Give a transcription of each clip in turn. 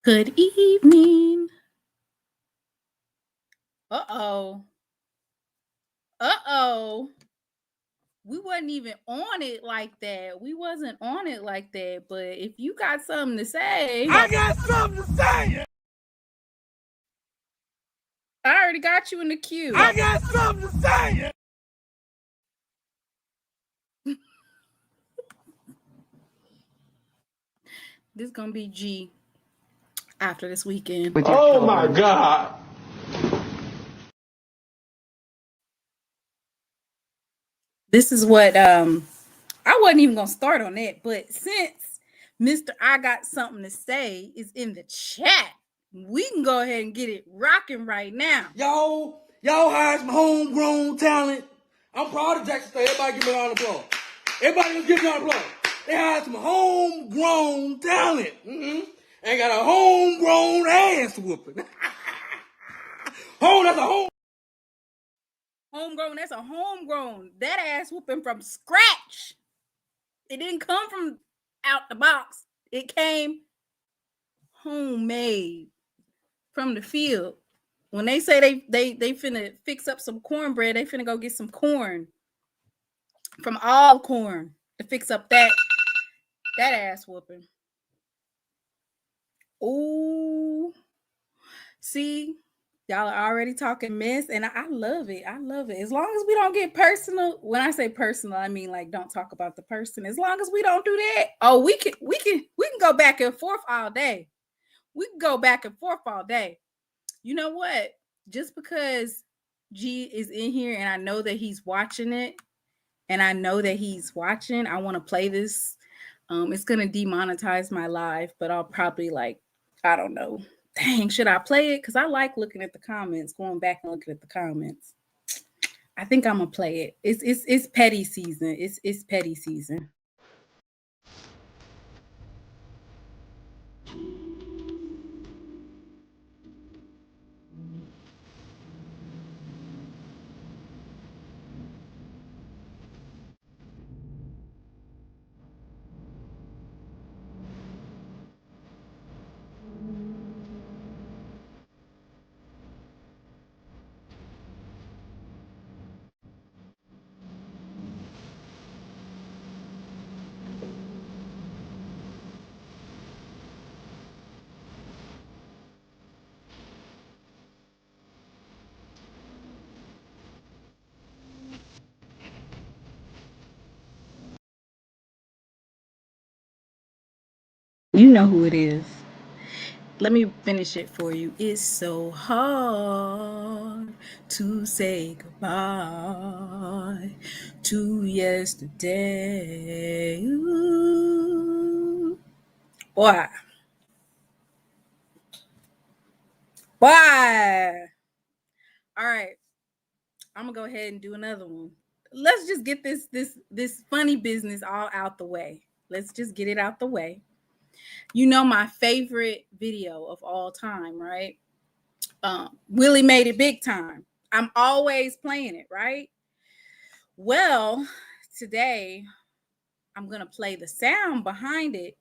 Good evening. Uh-oh. We wasn't even on it like that. We wasn't on it like that. But if you got something to say... I got something to say! I already got you in the queue. I got something to say! This gonna be G after this weekend. Oh my God. This is what I wasn't even gonna start on that, but since Mr. I got something to say is in the chat, we can go ahead and get it rocking right now. Y'all hired some homegrown talent. I'm proud of Jackson State. Everybody give me a round of applause. Everybody just give me a round of applause. They hired some homegrown talent. And got a homegrown ass whooping. That's a homegrown. That's a homegrown. That ass whooping from scratch. It didn't come from out the box. It came homemade from the field. When they say they finna fix up some cornbread, they finna go get some corn from all corn to fix up that ass whooping. Ooh, see, y'all are already talking mess, and I love it. I love it. As long as we don't get personal. When I say personal, I mean like don't talk about the person. As long as we don't do that, oh, we can go back and forth all day. We can go back and forth all day. You know what? Just because G is in here and I know that he's watching it, and I know that he's watching, I want to play this. It's gonna demonetize my live, but I'll probably I don't know. Dang, should I play it? Because I like looking at the comments, going back and looking at the comments. I think I'm gonna play it. It's petty season. It's petty season. You know who it is. Let me finish it for you. It's so hard to say goodbye to yesterday. Ooh. Boy. Boy. All right. I'm gonna go ahead and do another one. Let's just get this funny business all out the way. Let's just get it out the way. You know my favorite video of all time, right? Willie Made It Big Time. I'm always playing it, right? Well, today I'm gonna play the sound behind it,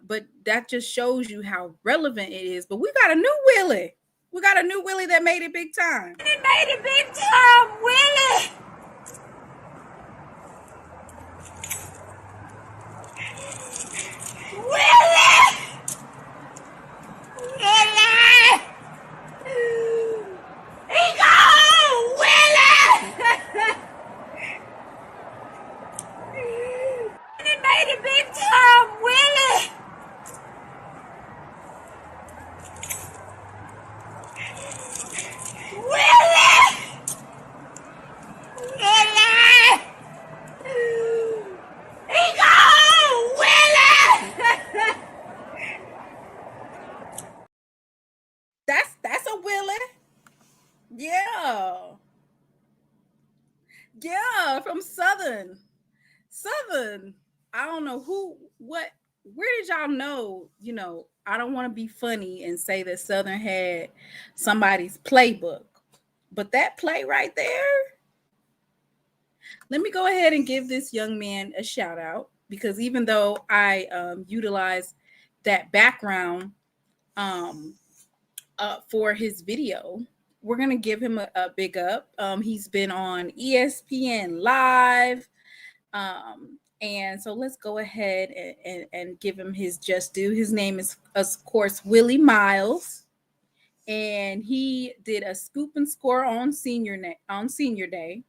but that just shows you how relevant it is. But we got a new Willie. We got a new Willie that made it big time. It made it big time, Willie! Willie! Willie! He gone! Willie! It made it big time, Willie! Willie! Willie! He gone! Willie! That's a Willie. Yeah. Yeah, from Southern. I don't know where did y'all know, I don't want to be funny and say that Southern had somebody's playbook. But that play right there, let me go ahead and give this young man a shout out, because even though I utilize that background for his video, we're going to give him a big up. He's been on ESPN Live. And so let's go ahead and give him his just due. His name is, of course, Willie Miles. And he did a scoop and score on senior day.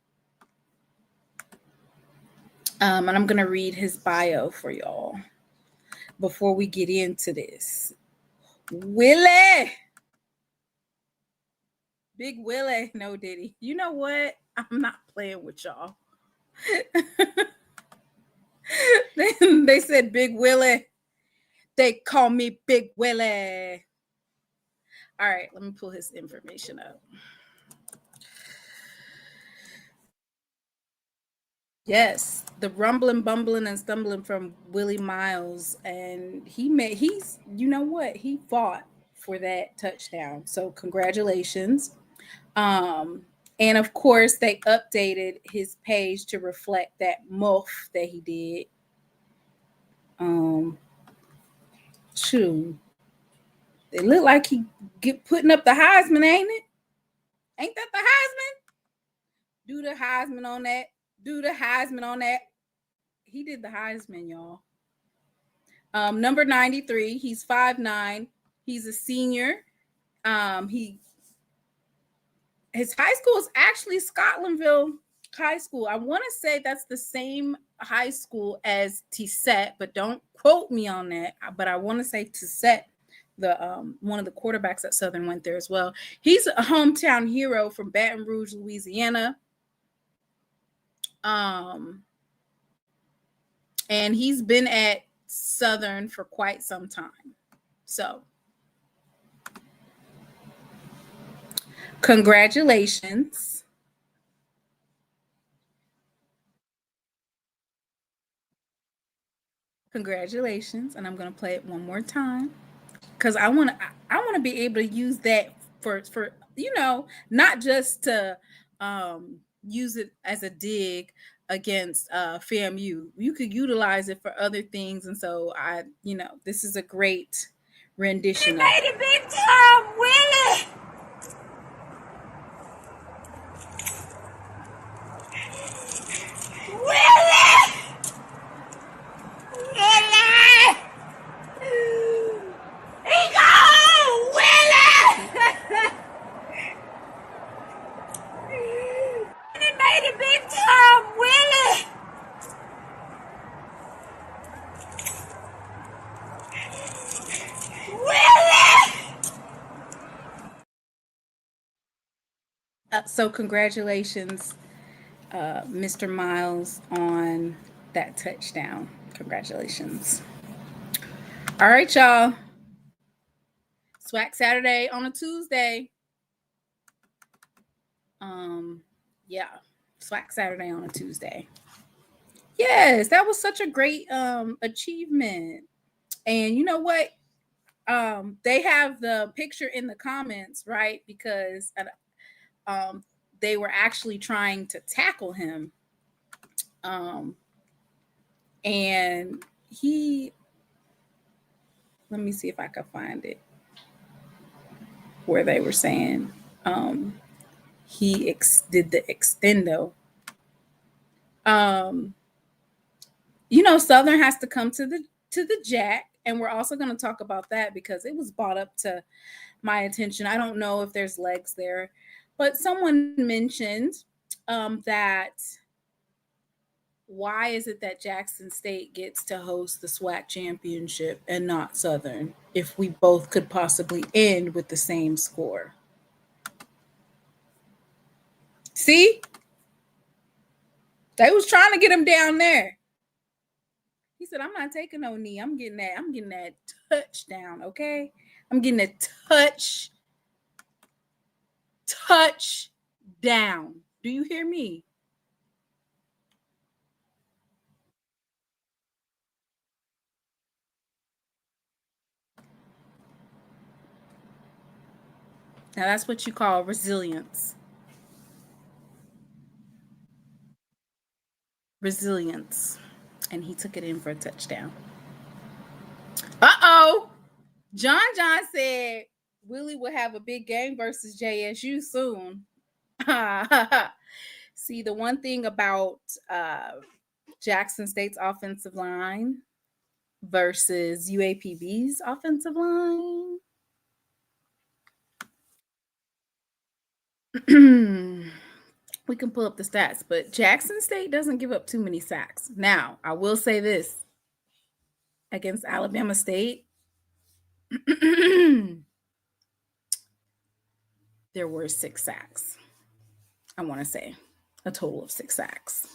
And I'm going to read his bio for y'all before we get into this. Willie! Big Willie. No, Diddy. You know what? I'm not playing with y'all. They said Big Willie. They call me Big Willie. All right, let me pull his information up. Yes, the rumbling, bumbling, and stumbling from Willie Miles. And he's, you know what? He fought for that touchdown. So congratulations. And of course, they updated his page to reflect that muff that he did. Shoot. It looked like he putting up the Heisman, ain't it? Ain't that the Heisman? Do the Heisman on that. Do the Heisman on that. He did the Heisman, y'all. Number 93. He's 5'9". He's a senior. His high school is actually Scotlandville High School. I want to say that's the same high school as Tissette, but don't quote me on that. But I want to say Tissette, the one of the quarterbacks at Southern, went there as well. He's a hometown hero from Baton Rouge, Louisiana. And he's been at Southern for quite some time. So congratulations. Congratulations. And I'm going to play it one more time, because I want to be able to use that for not just to use it as a dig against FAMU. You could utilize it for other things. And so this is a great rendition. He made it big time, Willie! Willie! Willie! He gone! Willie! He made it big time, Willie! Willie! So congratulations, Mr. Miles, on that touchdown. Congratulations. All right, y'all. SWAC Saturday on a Tuesday. Yeah, SWAC Saturday on a Tuesday. Yes, that was such a great achievement. And you know what? They have the picture in the comments, right? Because um, they were actually trying to tackle him. And he, let me see if I can find it, where they were saying he did the extendo. You know, Southern has to come to the jack, and we're also going to talk about that because it was brought up to my attention. I don't know if there's legs there, but someone mentioned that why is it that Jackson State gets to host the SWAC championship and not Southern if we both could possibly end with the same score? See? They was trying to get him down there. He said, I'm not taking no knee. I'm getting that touchdown, okay? I'm getting a touchdown. Do you hear me? Now that's what you call resilience. Resilience. And he took it in for a touchdown. Uh-oh. John said Willie will have a big game versus JSU soon. See, the one thing about Jackson State's offensive line versus UAPB's offensive line. We can pull up the stats, but Jackson State doesn't give up too many sacks. Now, I will say this against Alabama State, there were 6 sacks. I want to say a total of 6 sacks.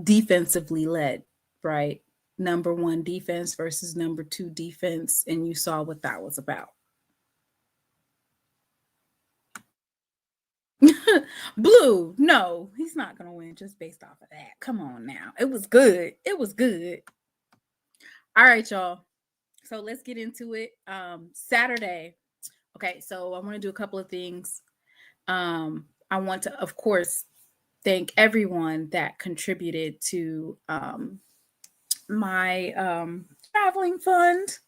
Defensively led, right? Number 1 defense versus number 2 defense, and you saw what that was about. Blue, no, he's not going to win just based off of that. Come on now. It was good. It was good. All right, y'all. So let's get into it. Saturday. Okay, so I want to do a couple of things. I want to, of course, thank everyone that contributed to my traveling fund,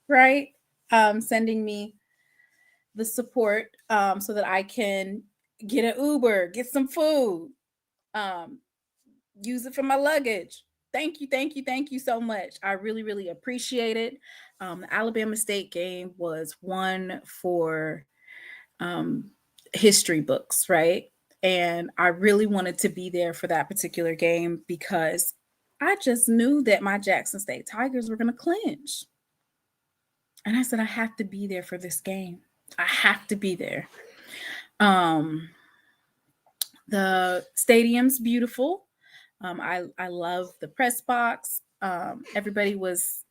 right? Sending me the support so that I can get an Uber, get some food, use it for my luggage. Thank you so much. I really, really appreciate it. The Alabama State game was one for history books, right? And I really wanted to be there for that particular game because I just knew that my Jackson State Tigers were going to clinch. And I said, I have to be there for this game. I have to be there. The stadium's beautiful. I love the press box. Everybody was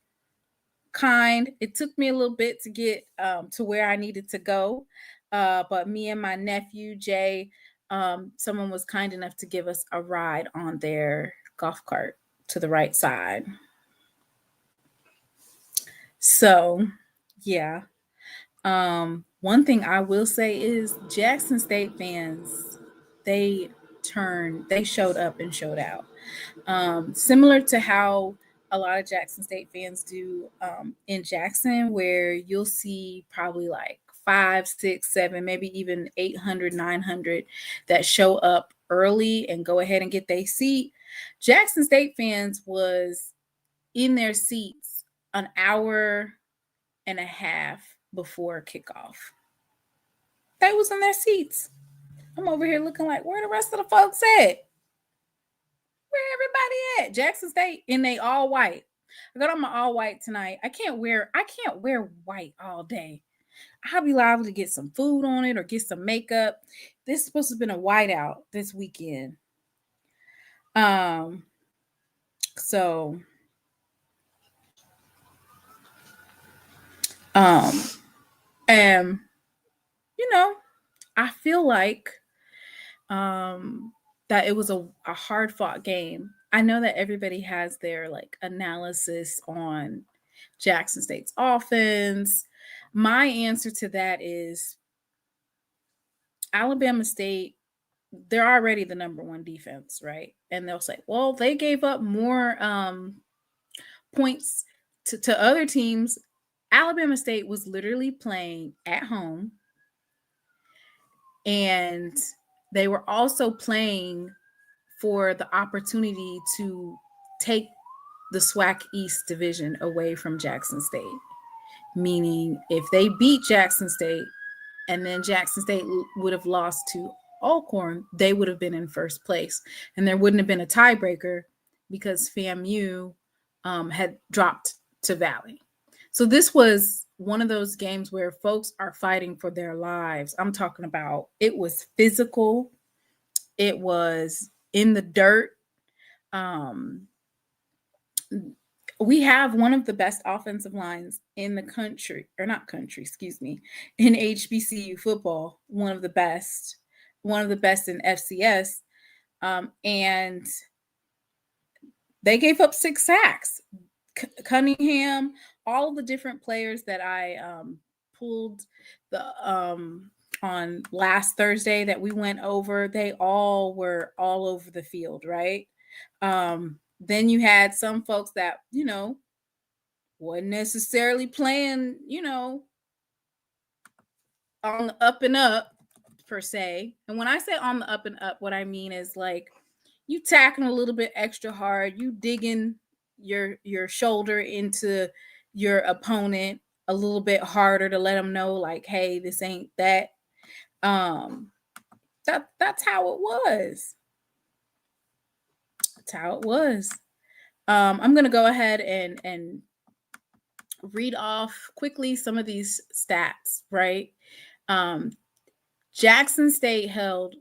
kind. It took me a little bit to get to where I needed to go. But me and my nephew, Jay, someone was kind enough to give us a ride on their golf cart to the right side. So, yeah. One thing I will say is Jackson State fans, they showed up and showed out. Similar to how a lot of Jackson State fans do in Jackson, where you'll see probably like 5, 6, 7, maybe even 800, 900 that show up early and go ahead and get their seat. Jackson State fans was in their seats an hour and a half before kickoff. They was in their seats. I'm over here looking like, where the rest of the folks at? Where everybody at? Jackson State, and they all white. I got on my all white tonight. I can't wear white all day. I'll be liable to get some food on it or get some makeup. This is supposed to have been a whiteout this weekend. So and you know, I feel like that it was a hard fought game. I know that everybody has their like analysis on Jackson State's offense. My answer to that is Alabama State, they're already the number one defense, right? And they'll say, well, they gave up more points to other teams. Alabama State was literally playing at home, and they were also playing for the opportunity to take the SWAC East division away from Jackson State. Meaning, if they beat Jackson State and then Jackson State would have lost to Alcorn, they would have been in first place. And there wouldn't have been a tiebreaker because FAMU had dropped to Valley. So this was one of those games where folks are fighting for their lives. I'm talking about it was physical. It was in the dirt. We have one of the best offensive lines in the country, or not country, excuse me, in HBCU football, one of the best in FCS. And they gave up 6 sacks. Cunningham, all of the different players that I pulled the on last Thursday that we went over, they all were all over the field, right? Then you had some folks that, wasn't necessarily playing, on the up and up per se. And when I say on the up and up, what I mean is like you tacking a little bit extra hard, you digging your shoulder into your opponent a little bit harder to let them know like, hey, this ain't that. That's how it was. That's how it was. I'm gonna go ahead and read off quickly some of these stats, right? Jackson State held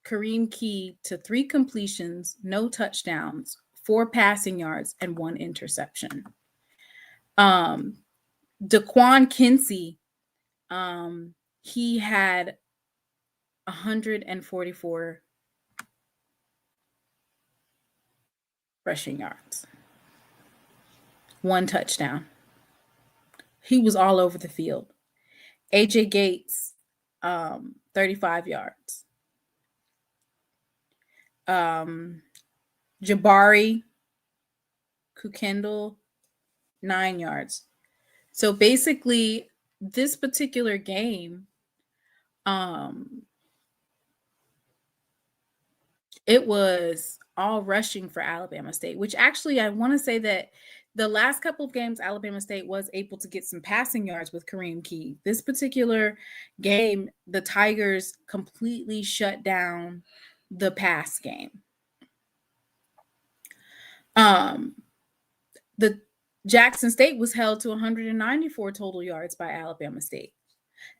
Kareem Key to 3 completions, no touchdowns, 4 passing yards, and 1 interception. Daquan Kinsey, he had 144 rushing yards, 1 touchdown. He was all over the field. AJ Gates, 35 yards. Jabari Kukendall, 9 yards. So basically, this particular game, it was all rushing for Alabama State, which actually I want to say that the last couple of games, Alabama State was able to get some passing yards with Kareem Key. This particular game, the Tigers completely shut down the pass game. The Jackson State was held to 194 total yards by Alabama State.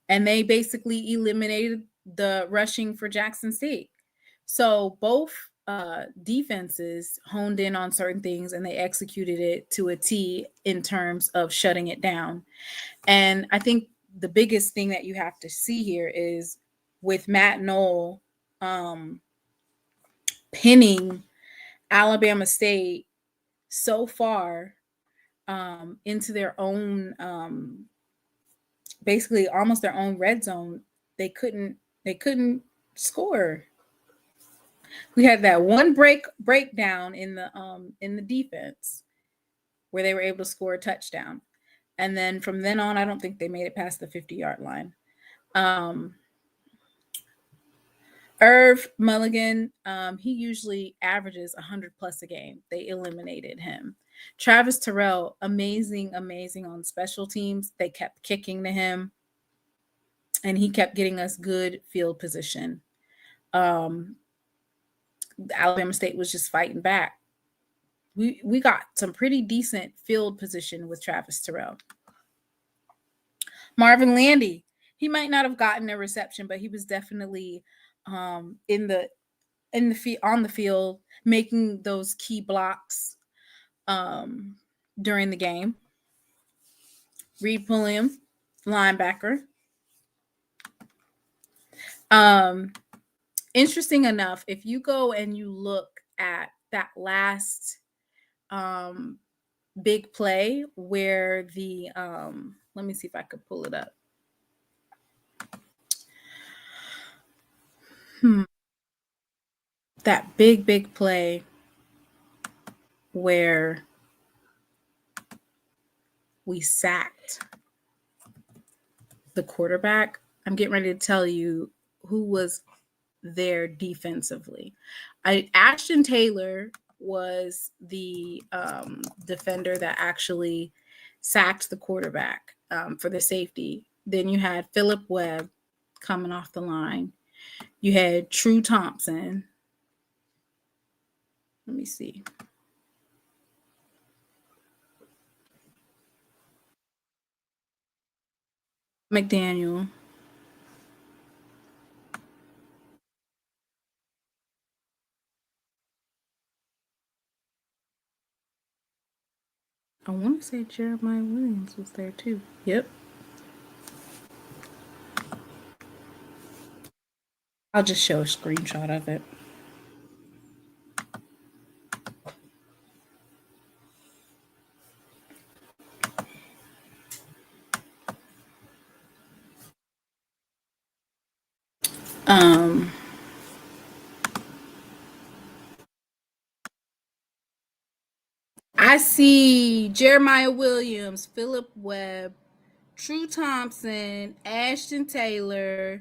And they basically eliminated the rushing for Jackson State. So both defenses honed in on certain things and they executed it to a T in terms of shutting it down. And I think the biggest thing that you have to see here is with Matt Knoll pinning Alabama State so far into their own, basically almost their own red zone, they couldn't score. We had that one breakdown in the defense where they were able to score a touchdown. And then from then on, I don't think they made it past the 50-yard line. Irv Mulligan, he usually averages 100 plus a game. They eliminated him. Travis Terrell, amazing on special teams. They kept kicking to him, and he kept getting us good field position. Alabama State was just fighting back. We got some pretty decent field position with Travis Terrell. Marvin Landy, He might not have gotten a reception, but he was definitely in the on the field making those key blocks during the game. Reed Pulliam, linebacker. Interesting enough, if you go and you look at that last big play where the let me see if I could pull it up. That big play where we sacked the quarterback. I'm getting ready to tell you who was there defensively. Ashton Taylor was the defender that actually sacked the quarterback for the safety. Then you had Philip Webb coming off the line. You had True Thompson. Let me see. McDaniel. I want to say Jeremiah Williams was there too. Yep. I'll just show a screenshot of it. I see Jeremiah Williams, Philip Webb, True Thompson, Ashton Taylor.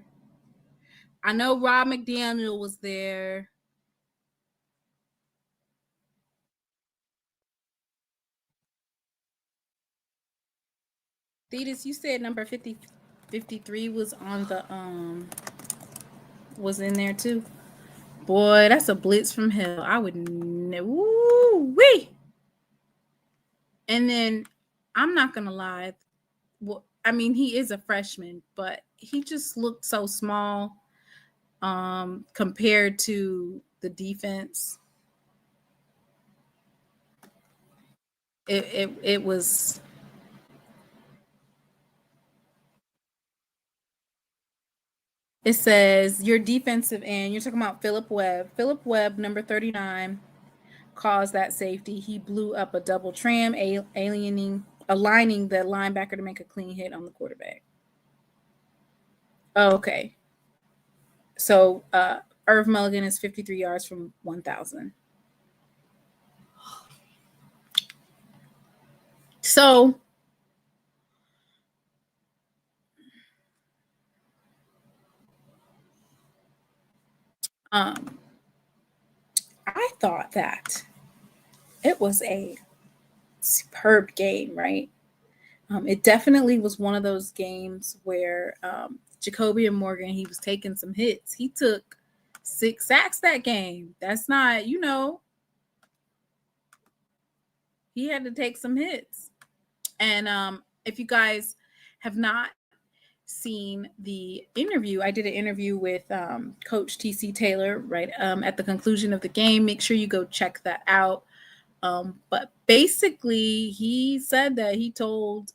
I know Rob McDaniel was there. Thetis, you said number 53 was on the was in there too. Boy, that's a blitz from hell. I would woo wee. And then I'm not gonna lie. Well, I mean, he is a freshman, but he just looked so small compared to the defense. It was. It says your defensive end. You're talking about Philip Webb. Philip Webb, number 39, caused that safety. He blew up a double tram, aligning the linebacker to make a clean hit on the quarterback. Oh, okay. So Irv Mulligan is 53 yards from 1,000. So I thought that it was a superb game, right? It definitely was one of those games where Jacoby and Morgan, he was taking some hits. He took 6 sacks that game. That's not, he had to take some hits. And if you guys have not seen the interview, I did an interview with Coach T.C. Taylor right at the conclusion of the game. Make sure you go check that out. But basically, he said that he told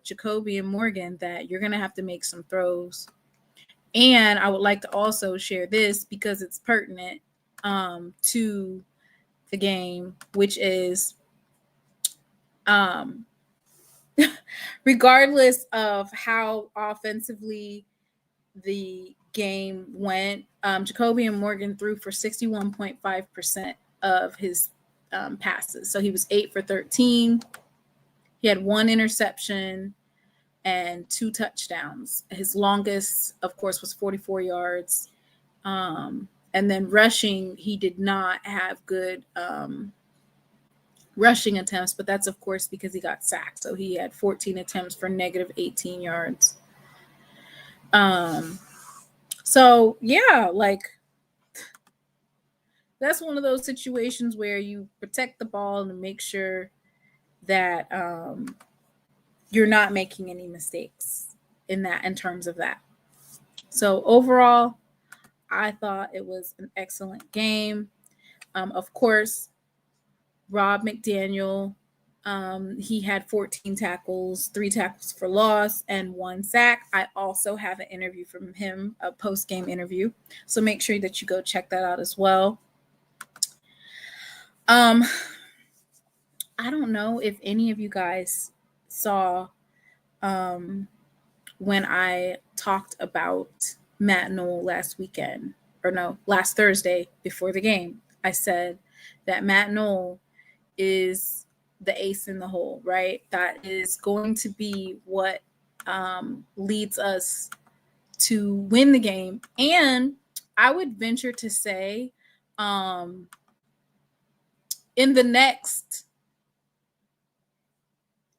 Jacoby and Morgan that you're going to have to make some throws. And I would like to also share this because it's pertinent to the game, which is regardless of how offensively the game went, Jacoby and Morgan threw for 61.5% of his passes. So he was 8 for 13. He had 1 interception and 2 touchdowns. His longest, of course, was 44 yards. And then rushing, he did not have good rushing attempts, but that's, of course, because he got sacked. So he had 14 attempts for negative 18 yards. So, yeah, like, that's one of those situations where you protect the ball and make sure that you're not making any mistakes. in terms of that. So overall, I thought it was an excellent game. Of course, Rob McDaniel, he had 14 tackles, 3 tackles for loss, and 1 sack. I also have an interview from him, a post-game interview. So make sure that you go check that out as well. I don't know if any of you guys saw when I talked about Matt Knoll last Thursday before the game. I said that Matt Knoll is the ace in the hole, right? That is going to be what leads us to win the game. And I would venture to say in the next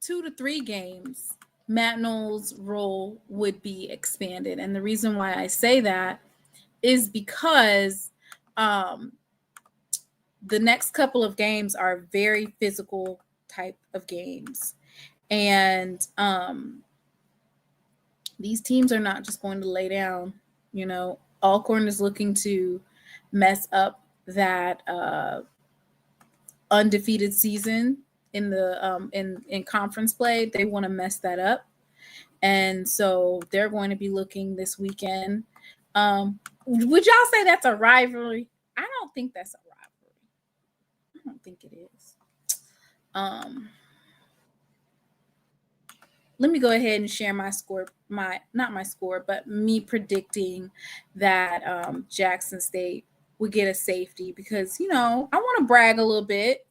2 to 3 games, Matt Knoll's role would be expanded. And the reason why I say that is because the next couple of games are very physical type of games. And these teams are not just going to lay down. You know, Alcorn is looking to mess up that undefeated season in the in conference play. They want to mess that up. And so they're going to be looking this weekend. Would y'all say that's a rivalry? I don't think that's a rivalry. I don't think it is. Let me go ahead and share my score, not my score, but me predicting that Jackson State would get a safety because, you know, I want to brag a little bit.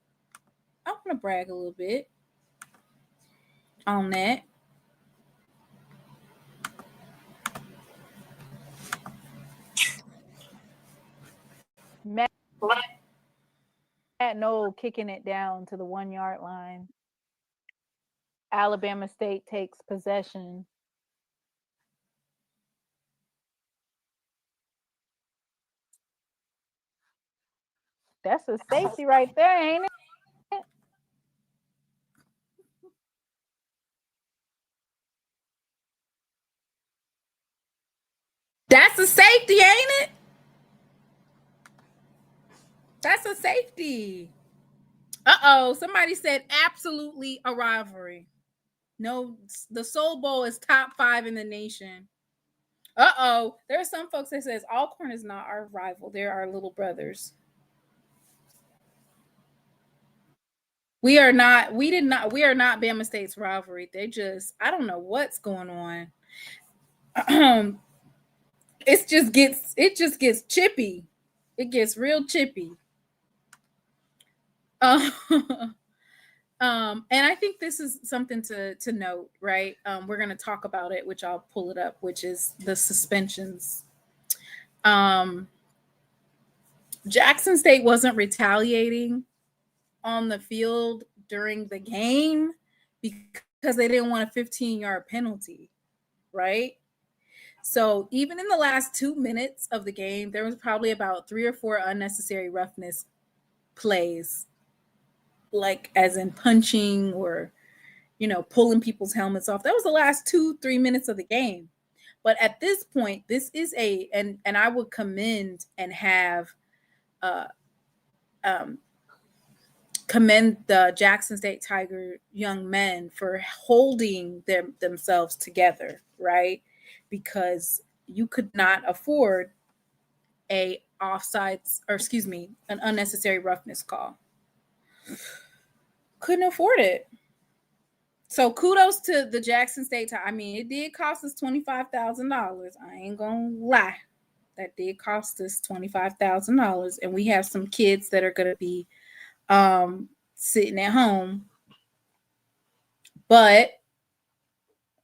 On that. Matt Knoll kicking it down to the 1-yard line. Alabama State takes possession. That's a safety right there, ain't it? That's a safety, ain't it? That's a safety. Uh-oh, somebody said absolutely a rivalry. No, the Soul Bowl is top 5 in the nation. Uh-oh, there are some folks that says Alcorn is not our rival. They're our little brothers. We are not Bama State's rivalry. They just, I don't know what's going on. It just gets chippy. It gets real chippy. And I think this is something to note, right? We're going to talk about it, which I'll pull it up, which is the suspensions. Jackson State wasn't retaliating on the field during the game because they didn't want a 15-yard penalty, right? So even in the last 2 minutes of the game, there was probably about 3 or 4 unnecessary roughness plays, like as in punching or, you know, pulling people's helmets off. That was the last 2-3 minutes of the game. But at this point, this is and I would commend and have commend the Jackson State Tiger young men for holding themselves together, right? Because you could not afford an unnecessary roughness call. Couldn't afford it. So kudos to the Jackson State. I mean, it did cost us $25,000. I ain't gonna lie. That did cost us $25,000. And we have some kids that are gonna be sitting at home. But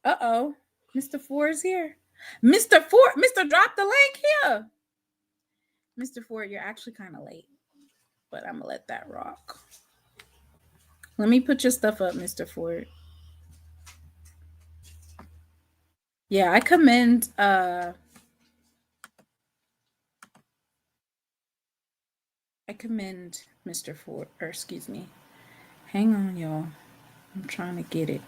Mr. Ford is here. Mr. Drop the link here. Mr. Ford, you're actually kind of late, but I'm gonna let that rock. Let me put your stuff up, Mr. Ford. Yeah, I commend Mr. Ford, or excuse me. Hang on, y'all. I'm trying to get it.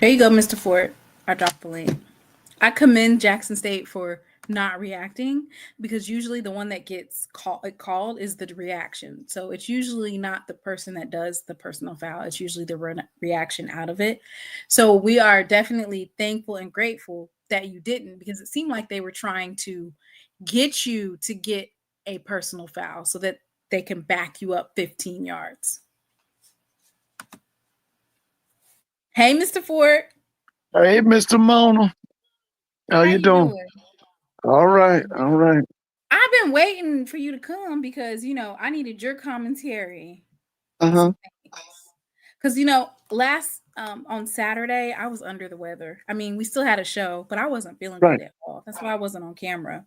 Here you go, Mr. Ford. I dropped the link. I commend Jackson State for not reacting because usually the one that gets called is the reaction. So it's usually not the person that does the personal foul. It's usually the reaction out of it. So we are definitely thankful and grateful that you didn't, because it seemed like they were trying to get you to get a personal foul so that they can back you up 15 yards. Hey, Mr. Ford. Hey, Mr. Mona. How How you you doing? doing? All right, all right. I've been waiting for you to come because, I needed your commentary on Uh-huh. some things. Because, last on Saturday, I was under the weather. I mean, we still had a show, but I wasn't feeling good Right. at all. That's why I wasn't on camera.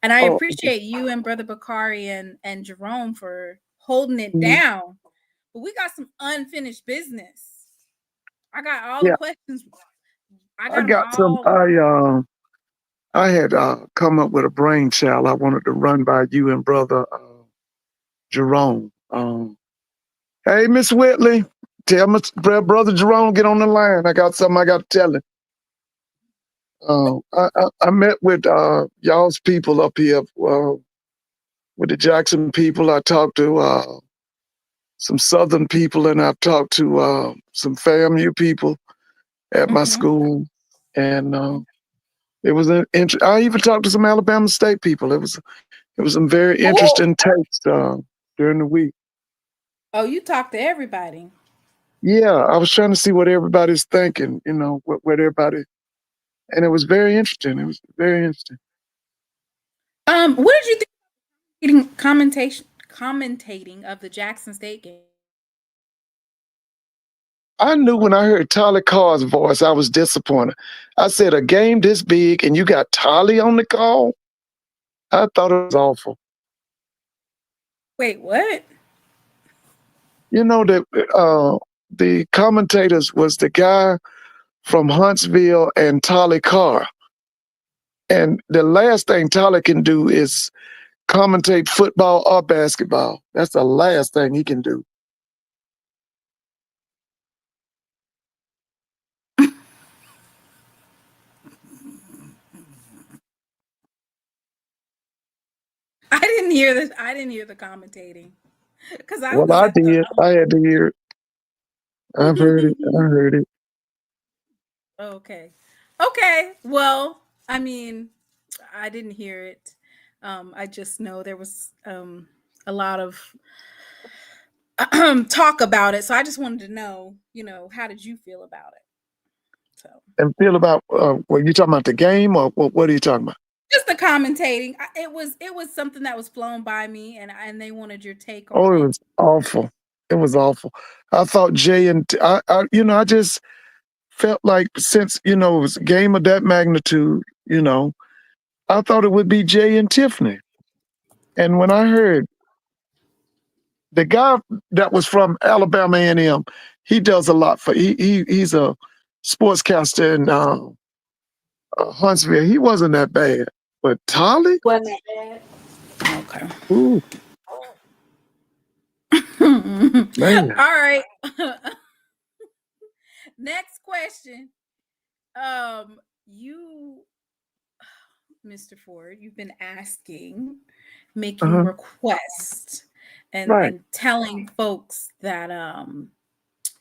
And I Oh, appreciate you and Brother Bakari and Jerome for holding it mhm. down. But we got some unfinished business. I got all the Yeah, questions. I I got them got some. all. I had come up with a brainchild. I wanted to run by you and brother Jerome. Hey, Miss Whitley, tell my brother Jerome get on the line. I got something I got to tell him. I met with y'all's people up here with the Jackson people. I talked to some Southern people, and I talked to some FAMU people at my Mhm. school, and it was an I even talked to some Alabama State people. It was some very Oh, interesting takes during the week. oh, you talked to everybody. Yeah, I was trying to see what everybody's thinking. What everybody, and it was very interesting. It was very interesting. What did you think getting commentating of the Jackson State game? I knew when I heard Tolly Carr's voice, I was disappointed. I said, a game this big and you got Tolly on the call? I thought it was awful. Wait, what? You know that the commentators was the guy from Huntsville and Tolly Carr. And the last thing Tolly can do is commentate football or basketball. That's the last thing he can do. I didn't hear this. I didn't hear the commentating because I Well, was I at the. did. I had to hear it. I've heard it. I heard it. Okay, okay. Well, I mean, I didn't hear it. I just know there was a lot of talk about it, so I just wanted to know, how did you feel about it? So And feel about what you talking about the game or what are you talking about? just the commentating, it was something that was flown by me, and they wanted your take Oh, on it it. was awful. It was awful. I thought Jay and I just felt like since it was a game of that magnitude, I thought it would be Jay and Tiffany. And when I heard the guy that was from Alabama A&M, he does a lot for he's a sportscaster in Huntsville. He wasn't that bad, but Tolly, Wasn't that bad? Okay. ooh All man, right. Next question. You, Mr. Ford, you've been asking, making uh-huh. requests, and Right. and telling folks that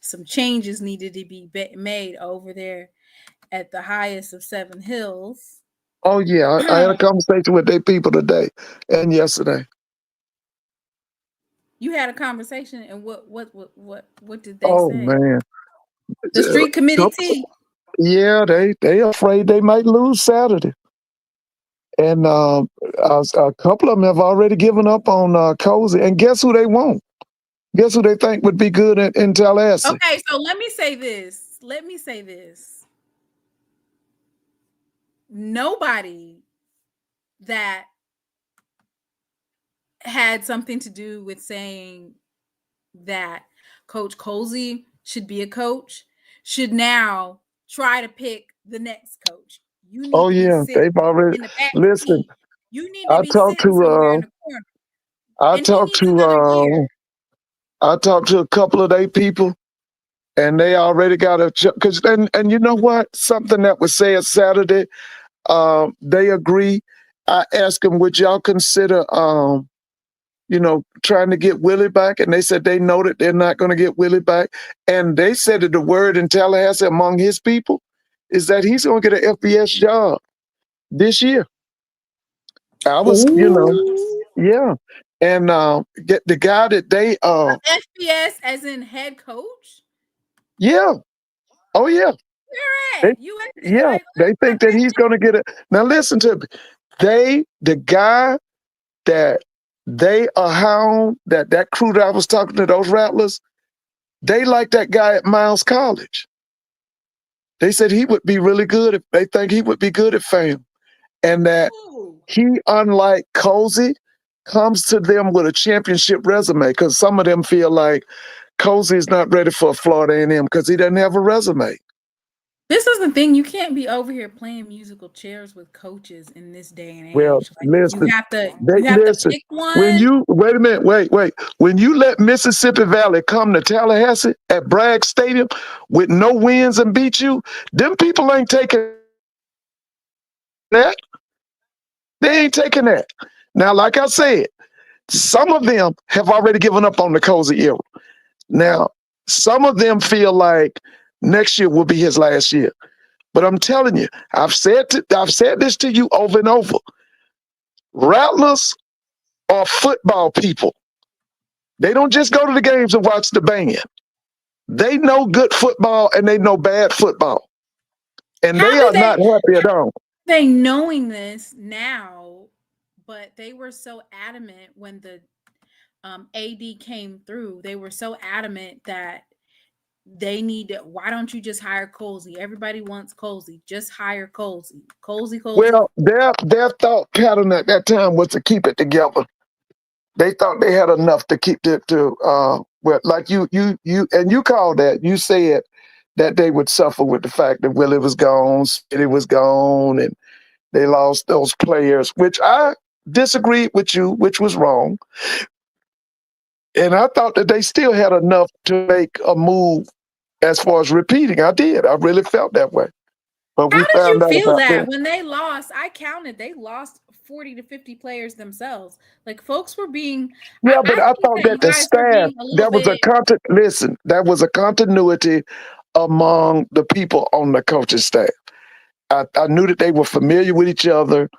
some changes needed to be made over there at the highest of Seven Hills. Oh yeah, I had a conversation with their people today and yesterday. You had a conversation, and what did they Oh say? man, The street committee couple, T. yeah, they afraid they might lose Saturday, and a couple of them have already given up on Cozy. And guess who they want? Guess who they think would be good in Tallahassee? Okay, so let me say this. Let me say this. Nobody that had something to do with saying that Coach Colsey should be a coach should now try to pick the next coach. You need Oh to be yeah, sitting they've already in the back listen. seat. You need to I be talked sitting to somewhere in the corner. I And he talked needs to another year. I talked to a couple of their people, and they already got a because and you know what? Something that was said Saturday. They agree. I asked them, would y'all consider, trying to get Willie back? And they said they know that they're not going to get Willie back. And they said that the word in Tallahassee among his people is that he's going to get an FBS job this year. I was, Ooh. yeah. And get the guy that they, FBS as in head coach? yeah. Oh, yeah. Where at? USC? Yeah. Like, They think that he's going to get it. Now, listen to me. The guy that they are hound, that crew that I was talking to, those Rattlers, they like that guy at Miles College. They said he would be really good. They think he would be good at FAM. And that he, unlike Cozy, comes to them with a championship resume, because some of them feel like Cozy is not ready for Florida A&M because he doesn't have a resume. this is the thing. You can't be over here playing musical chairs with coaches in this day and age. Well, Like, listen. you have to pick one. When you wait. When you let Mississippi Valley come to Tallahassee at Bragg Stadium with no wins and beat you, them people ain't taking that. They ain't taking that. Now, like I said, some of them have already given up on the Cozy era. Now, some of them feel like next year will be his last year. But I'm telling you, I've said this to you over and over. Rattlers are football people. They don't just go to the games and watch the band. They know good football and they know bad football. And they are not happy at all. They knowing this now, but they were so adamant when the AD came through. They were so adamant that they need to. Why don't you just hire Colsey? Everybody wants Colsey. Just hire Colsey. Colsey. Well, their thought pattern at that time was to keep it together. They thought they had enough to keep it to well, like you called that. You said that they would suffer with the fact that Willie was gone, Smitty was gone, and they lost those players, which I disagreed with you, which was wrong. And I thought that they still had enough to make a move as far as repeating. I did. I really felt that way. But How we did you found out feel about that that. when they lost? I counted. They lost 40 to 50 players themselves. Like, folks were being. Yeah, but I think thought that that you the guys were staff, being a little that was a continuity among the people on the coaching staff. I knew that they were familiar with each other.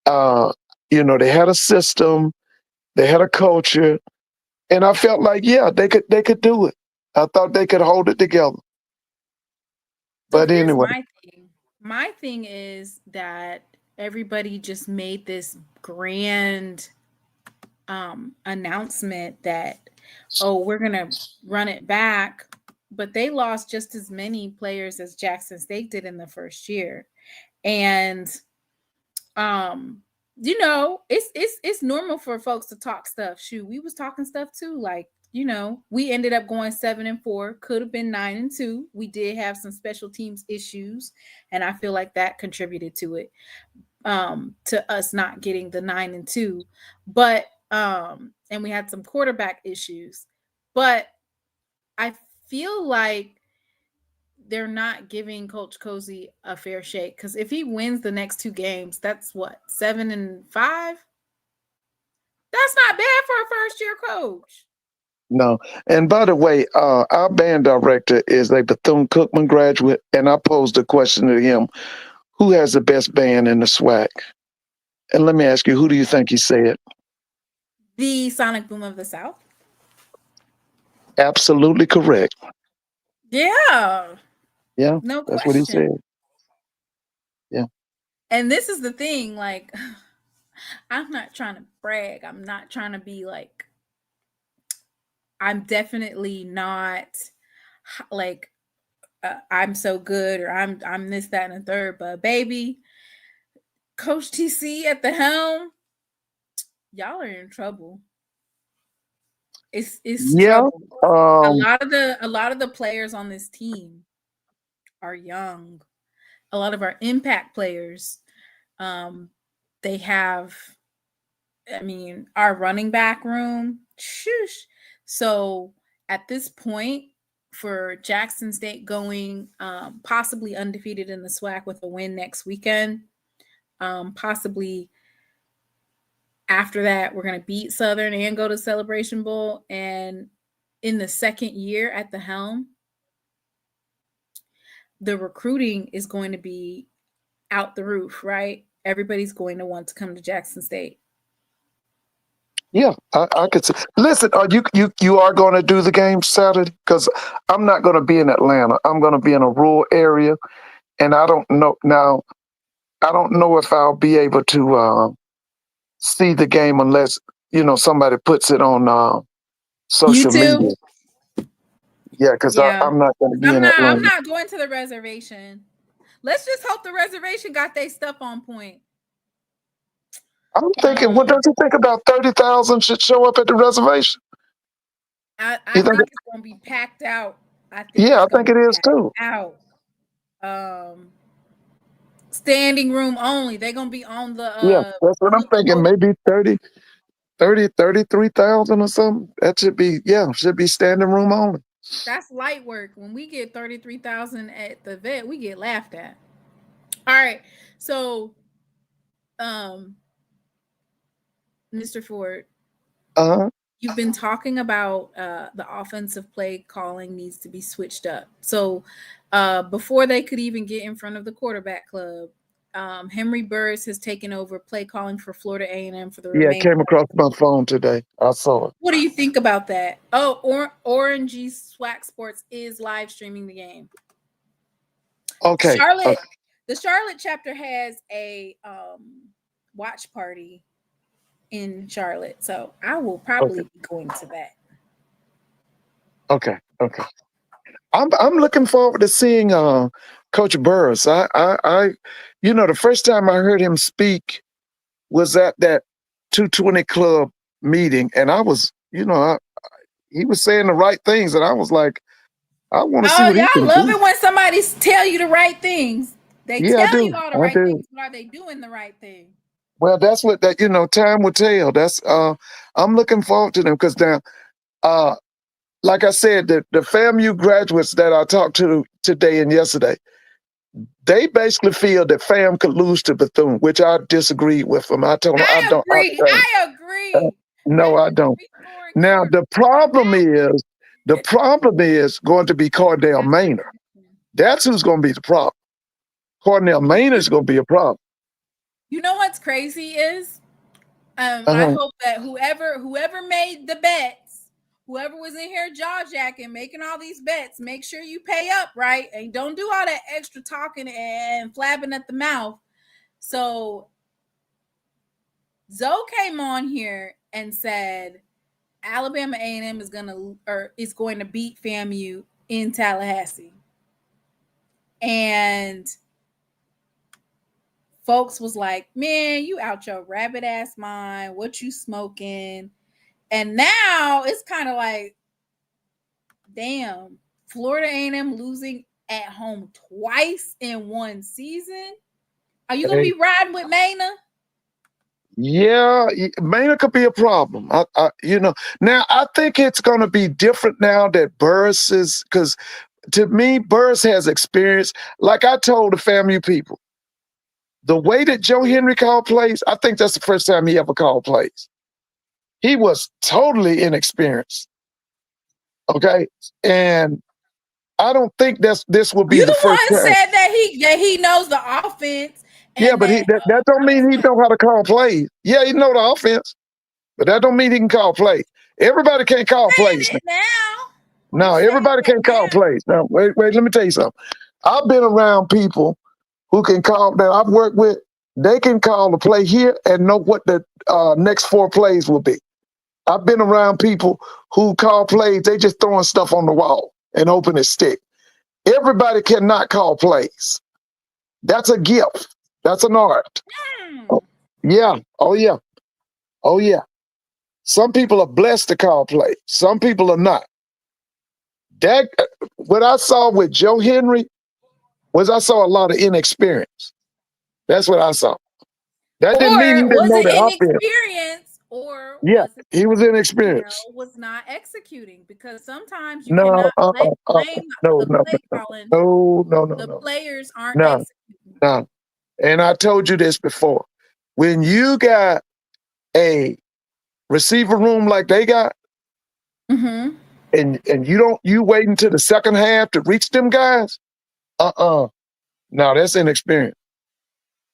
They had a system, they had a culture, and I felt like, yeah, they could do it. I thought they could hold it together. So But here's anyway, my thing. My thing is that everybody just made this grand announcement that, oh, we're gonna run it back, but they lost just as many players as Jackson State did in the first year. And it's normal for folks to talk stuff. Shoot, we was talking stuff too. Like, we ended up going 7-4, could have been 9-2. We did have some special teams issues, and I feel like that contributed to it, to us not getting the 9-2. But and we had some quarterback issues. But I feel like they're not giving Coach Cozy a fair shake, because if he wins the next two games, that's what, 7-5. That's not bad for a first-year coach. no. And by the way, our band director is a Bethune-Cookman graduate, and I posed a question to him: who has the best band in the SWAC? And let me ask you, who do you think he said? The Sonic Boom of the South. Absolutely correct. Yeah. Yeah, No that's what he question. said. Yeah. And this is the thing, like, I'm not trying to brag. I'm not trying to be like, I'm definitely not like, I'm so good, or I'm this, that, and the third. But baby, Coach TC at the helm, y'all are in trouble. It's Yeah. trouble. A lot of the players on this team are young. A lot of our impact players, they have, our running back room, shush. So at this point, for Jackson State going possibly undefeated in the SWAC with a win next weekend. Possibly after that, we're going to beat Southern and go to Celebration Bowl. And in the second year at the helm, the recruiting is going to be out the roof, right? Everybody's going to want to come to Jackson State. Yeah, I could see. Listen, are you are going to do the game Saturday? Because I'm not going to be in Atlanta. I'm going to be in a rural area, and I don't know now. I don't know if I'll be able to see the game unless somebody puts it on social YouTube? media. Yeah, because Yeah. I'm not going to be in I'm Atlanta. not going to the reservation. Let's just hope the reservation got their stuff on point. I'm thinking, what don't you think about 30,000 should show up at the reservation? I think it's going to be packed out. I think it is too. Out. Standing room only. They're going to be on the. Yeah, that's what I'm thinking. Maybe 33,000 or something. That should be standing room only. That's light work. When we get 33,000 at the vet, we get laughed at. All right. So, Mr. Ford, you've been talking about the offensive play calling needs to be switched up. So, before they could even get in front of the quarterback club, Henry Burris has taken over play calling for Florida A&M for the remainder. Yeah, it came across my phone today. I saw it. What do you think about that? Oh, Orangey SWAC Sports is live streaming the game. Okay. The Charlotte chapter has a watch party in Charlotte, so I will probably be going to that. Okay. I'm looking forward to seeing Coach Burris. I the first time I heard him speak was at that 220 Club meeting, and I was, he was saying the right things, and I was like, I want to see what he can do. Y'all love it when somebody tell you the right things. They tell you all the right things, but are they doing the right thing? Well, that's what time will tell. That's I'm looking forward to them because now, like I said, the FAMU graduates that I talked to today and yesterday, they basically feel that FAM could lose to Bethune, which I disagree with them. I told them I don't. I agree. No, I don't. Now the problem is going to be Cordell Maynard. That's who's going to be the problem. Cordell Maynard is going to be a problem. You know what's crazy is, I hope that whoever made the bets, whoever was in here jaw-jacking, making all these bets, make sure you pay up, right? And don't do all that extra talking and flapping at the mouth. So Zoe came on here and said Alabama A&M is going to beat FAMU in Tallahassee. And folks was like, man, you out your rabbit ass mind. What you smoking? And now it's kind of like, damn, Florida A&M losing at home twice in one season. Are you going to be riding with Maynard? Yeah, Maynard could be a problem. Now I think it's going to be different now that Burris is, because to me, Burris has experience. Like I told the FAMU people, the way that Joe Henry called plays, I think that's the first time he ever called plays. He was totally inexperienced. Okay, and I don't think this will be the first time. You said that he knows the offense. Yeah, but that don't mean he know how to call plays. Yeah, he know the offense, but that don't mean he can call plays. Everybody can't call plays now. No, everybody can't call plays. Now, wait, let me tell you something. I've been around people who can call, that I've worked with, they can call the play here and know what the next 4 plays will be. I've been around people who call plays, they just throwing stuff on the wall and hoping it stick. Everybody cannot call plays. That's a gift. That's an art. Yeah. Oh, yeah. Oh, yeah. Some people are blessed to call plays. Some people are not. What I saw with Joe Henry was I saw a lot of inexperience. That's what I saw. That didn't mean he didn't know the offense. or Yeah, was it he was because inexperienced. Mel was not executing? Because sometimes you No, cannot blame no, the no, play calling. no, no, no, The no, players aren't no, executing. no. And I told you this before. When you got a receiver room like they got, Mm-hmm. and you wait until the second half to reach them guys, no, that's inexperience.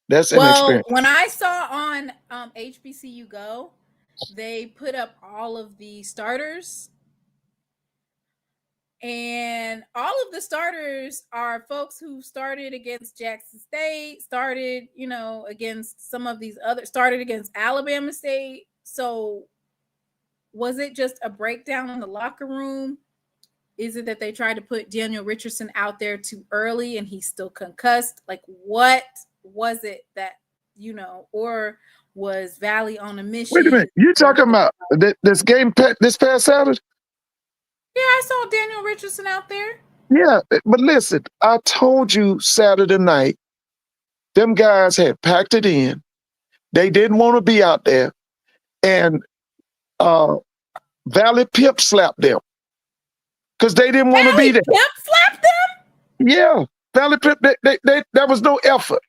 That's Well, inexperience. when I saw on HBCU Go, they put up all of the starters, and all of the starters are folks who started against Jackson State, started, against some of these other, started against Alabama State. So was it just a breakdown in the locker room? Is it that they tried to put Daniel Richardson out there too early and he's still concussed? Like, what was it that, or was Valley on a Wait a mission? minute. You talking about this game this past Saturday? Yeah, I saw Daniel Richardson out there. Yeah, but listen, I told you Saturday night, them guys had packed it in. They didn't want to be out there. And Valley Pip slapped them because they didn't want to be Valley there. Pimp slapped them? Yeah, Valley Pip, there was no effort.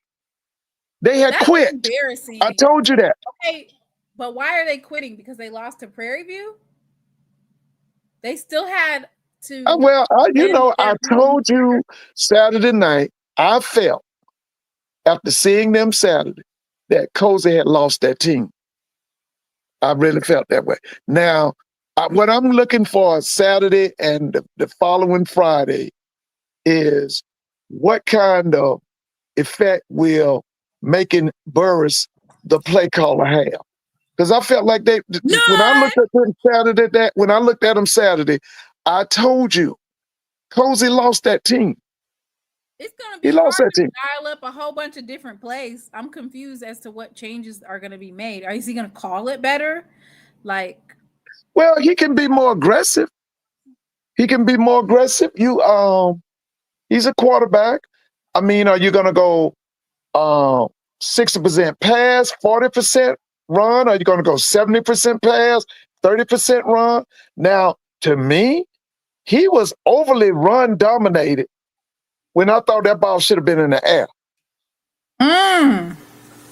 They had That's quit. embarrassing. I told you that. Okay, but why are they quitting? Because they lost to Prairie View? They still had to. I told you Saturday night, I felt after seeing them Saturday that Cozy had lost that team. I really felt that way. Now, what I'm looking for Saturday and the following Friday is what kind of effect will making Burris the play caller have? Because I felt like when I None. looked at them Saturday, when I looked at them Saturday, I told you, Cozy lost that team. It's going to He be lost hard that to team. dial up a whole bunch of different plays. I'm confused as to what changes are going to be made. Is he going to call it better? Like, Well, he can be more aggressive. He can be more aggressive. He's a quarterback. I mean, are you gonna go 60% pass, 40% run? Are you gonna go 70% pass, 30% run? Now, to me, he was overly run dominated when I thought that ball should have been in the air.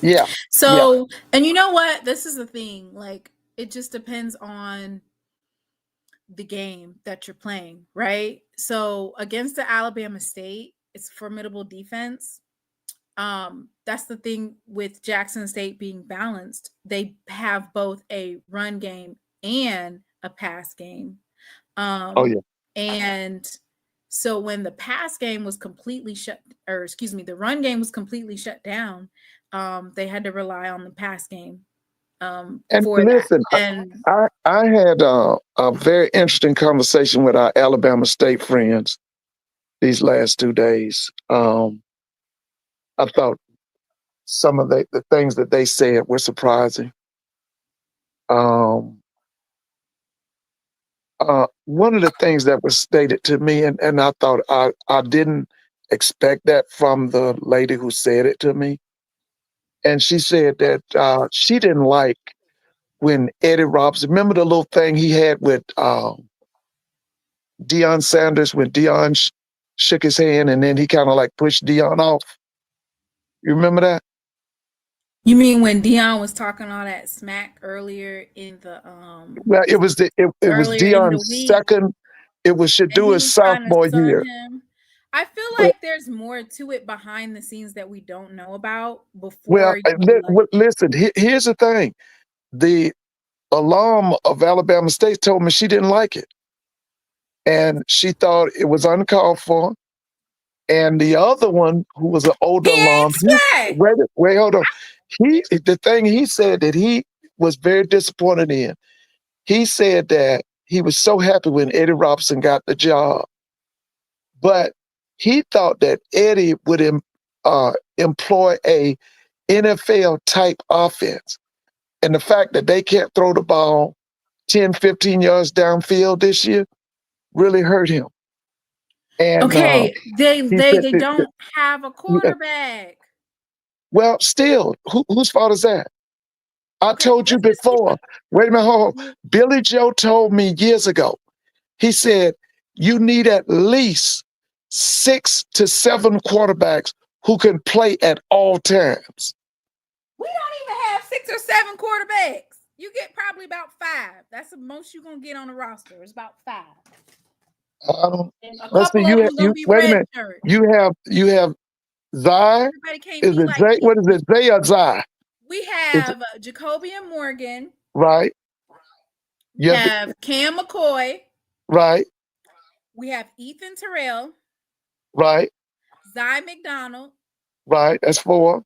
Yeah. So, and you know what? This is the thing. Like, it just depends on the game that you're playing, right? So, against the Alabama State, it's formidable defense. That's the thing with Jackson State being balanced. They have both a run game and a pass game. Oh yeah. And so when the pass game was completely the run game was completely shut down, they had to rely on the pass game And for listen, that. And I had a very interesting conversation with our Alabama State friends these last 2 days. I thought some of the things that they said were surprising. One of the things that was stated to me, and I thought I didn't expect that from the lady who said it to me. And she said that she didn't like when Eddie Robinson, remember the little thing he had with Deion Sanders when Deion shook his hand and then he kind of like pushed Deion off? You remember that? you mean when Deion was talking all that smack earlier in the Well, it was earlier in the Deion's week, second. It was and he Shadua's was trying to sophomore sun year. him? I feel Well, like there's more to it behind the scenes that we don't know about well before you listen. Here's the thing: the alum of Alabama State told me she didn't like it, and she thought it was uncalled for. And the other one, who was an older he ain't alum, swag. wait, hold on. The thing he said that he was very disappointed in. He said that he was so happy when Eddie Robinson got the job, but he thought that Eddie would employ a NFL type offense. And the fact that they can't throw the ball 10, 15 yards downfield this year really hurt him. And Okay, they he said don't have a quarterback. well, still, whose fault is that? I told you before. Wait a minute, hold on. Billy Joe told me years ago. He said, you need at least 6 to 7 quarterbacks who can play at all times. We don't even have 6 or 7 quarterbacks. You get probably about 5. That's the most you're gonna get on the roster. It's about 5. And a Let's see. couple of them gonna be Wait a red minute. shirt. You have Zai. Everybody can't Is be it like Zay? What is it? Zay or Zai? we have Jacoby and Morgan. Right. We have Cam McCoy. Right. We have Ethan Terrell. Right. Zy McDonald. Right. That's 4.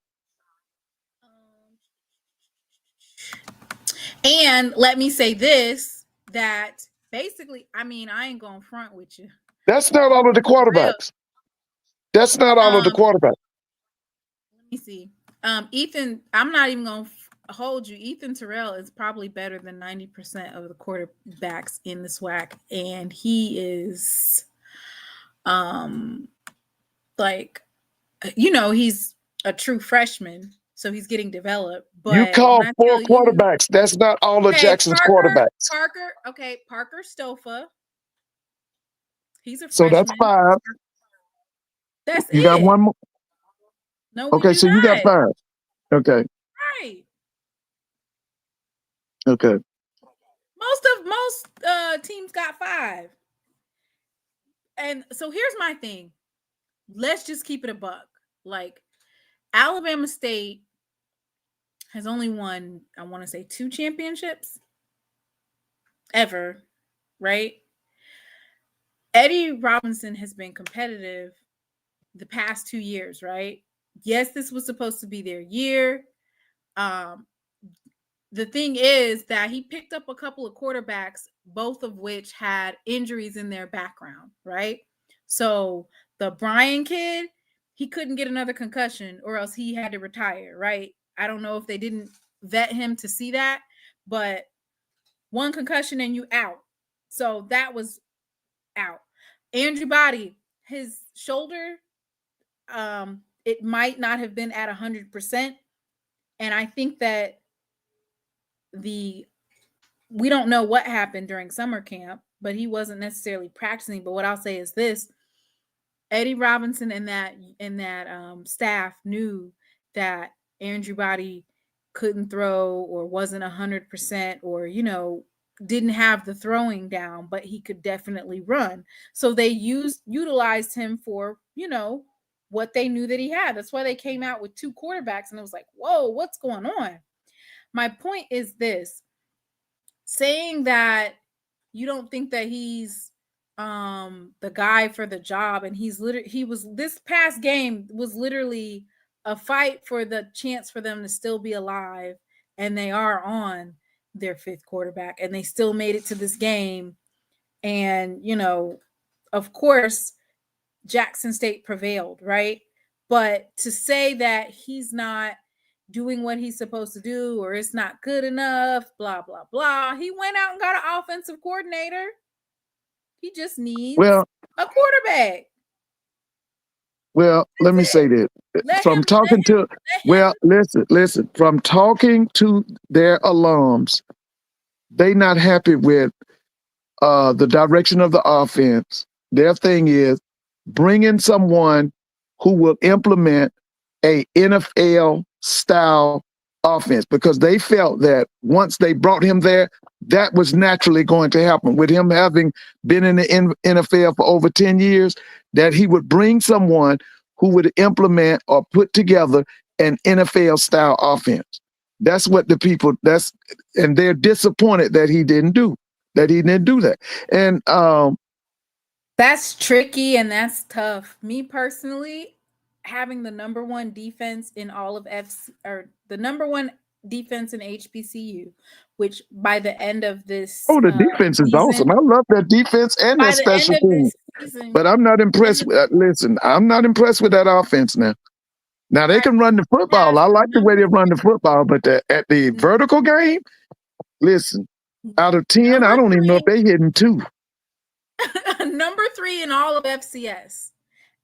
And let me say this, that basically, I mean, I ain't gonna front with you. That's not all of the quarterbacks. That's not all of the quarterbacks. Let me see. Ethan, I'm not even gonna hold you. Ethan Terrell is probably better than 90% of the quarterbacks in the SWAC, and he is like, you know, he's a true freshman, so he's getting developed. But you call 4 quarterbacks. That's not all of Jackson's quarterbacks. Parker Stofa. He's a So freshman. that's 5. That's you it. got one more. No, okay, so you got 5. Okay. Right. Okay. Most teams got 5. And so here's my thing. Let's just keep it a buck. Like, Alabama State has only won, I want to say, 2 championships ever, right? Eddie Robinson has been competitive the past 2 years, right? Yes, this was supposed to be their year. The thing is that he picked up a couple of quarterbacks, both of which had injuries in their background, right? So the Bryan kid, he couldn't get another concussion or else he had to retire, right? I don't know if they didn't vet him to see that, but 1 concussion and you out. So that was out. Andrew Body, his shoulder, it might not have been at 100%. And I think that we don't know what happened during summer camp, but he wasn't necessarily practicing. But what I'll say is this: Eddie Robinson and that staff knew that Andrew Body couldn't throw or wasn't 100% or, you know, didn't have the throwing down, but he could definitely run. So they utilized him for, you know, what they knew that he had. That's why they came out with 2 quarterbacks and it was like, whoa, what's going on? My point is this: saying that you don't think that he's the guy for the job, and this past game was literally a fight for the chance for them to still be alive, and they are on their 5th quarterback and they still made it to this game. And, you know, of course Jackson State prevailed, right? But to say that he's not doing what he's supposed to do or it's not good enough, blah, blah, blah. He went out and got an offensive coordinator. He just needs a quarterback. Well, let me say this. From talking to their alums, they not happy with the direction of the offense. Their thing is bringing someone who will implement a NFL style offense, because they felt that once they brought him there, that was naturally going to happen. With him having been in the NFL for over 10 years, that he would bring someone who would implement or put together an NFL style offense. That's what the people, and they're disappointed that he didn't do that. And that's tricky and that's tough. Me personally, having the number 1 defense in all of the number 1 defense in HBCU, which by the end of this the defense is awesome. I love that defense and that special team. But I'm not impressed with listen, I'm not impressed with that offense now. Now they can run the football. I like the way they run the football, but at the vertical game, listen, out of 10, I don't even know if they hitting 2. Number 3 in all of FCS.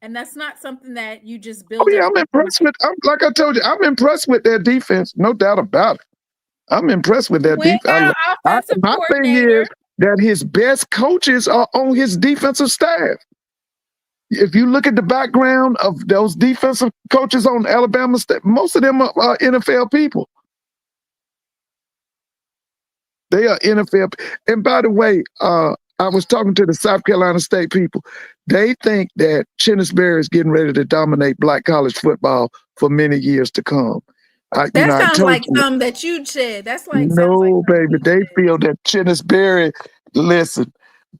And that's not something that you just build. Oh, yeah, I'm impressed with, like I told you, I'm impressed with their defense. No doubt about it. I'm impressed with that We ain't defense. got an offensive My thing coordinator. is that his best coaches are on his defensive staff. If you look at the background of those defensive coaches on Alabama State, most of them are NFL people. They are NFL. And by the way, I was talking to the South Carolina State people. They think that Berry is getting ready to dominate black college football for many years to come. I Sounds told like you. something that you said. Sounds like No, baby. you They said. feel that Berry, listen,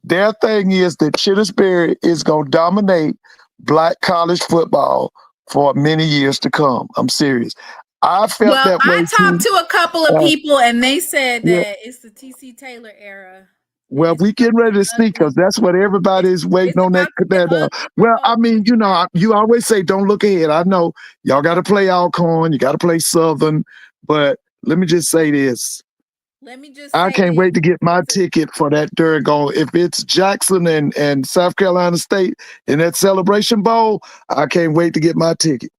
their thing is that Berry is going to dominate black college football for many years to come. I'm serious. I felt that way I talked too. to a couple of people, and they said Yeah. that it's the T.C. Taylor era. Well, we getting ready to see because that's what everybody's waiting on. Well, I mean, you always say don't look ahead. I know y'all got to play Alcorn, you got to play Southern, but let me just say this. I can't wait to get my ticket for that Durgon. If it's Jackson and South Carolina State in that Celebration Bowl, I can't wait to get my ticket.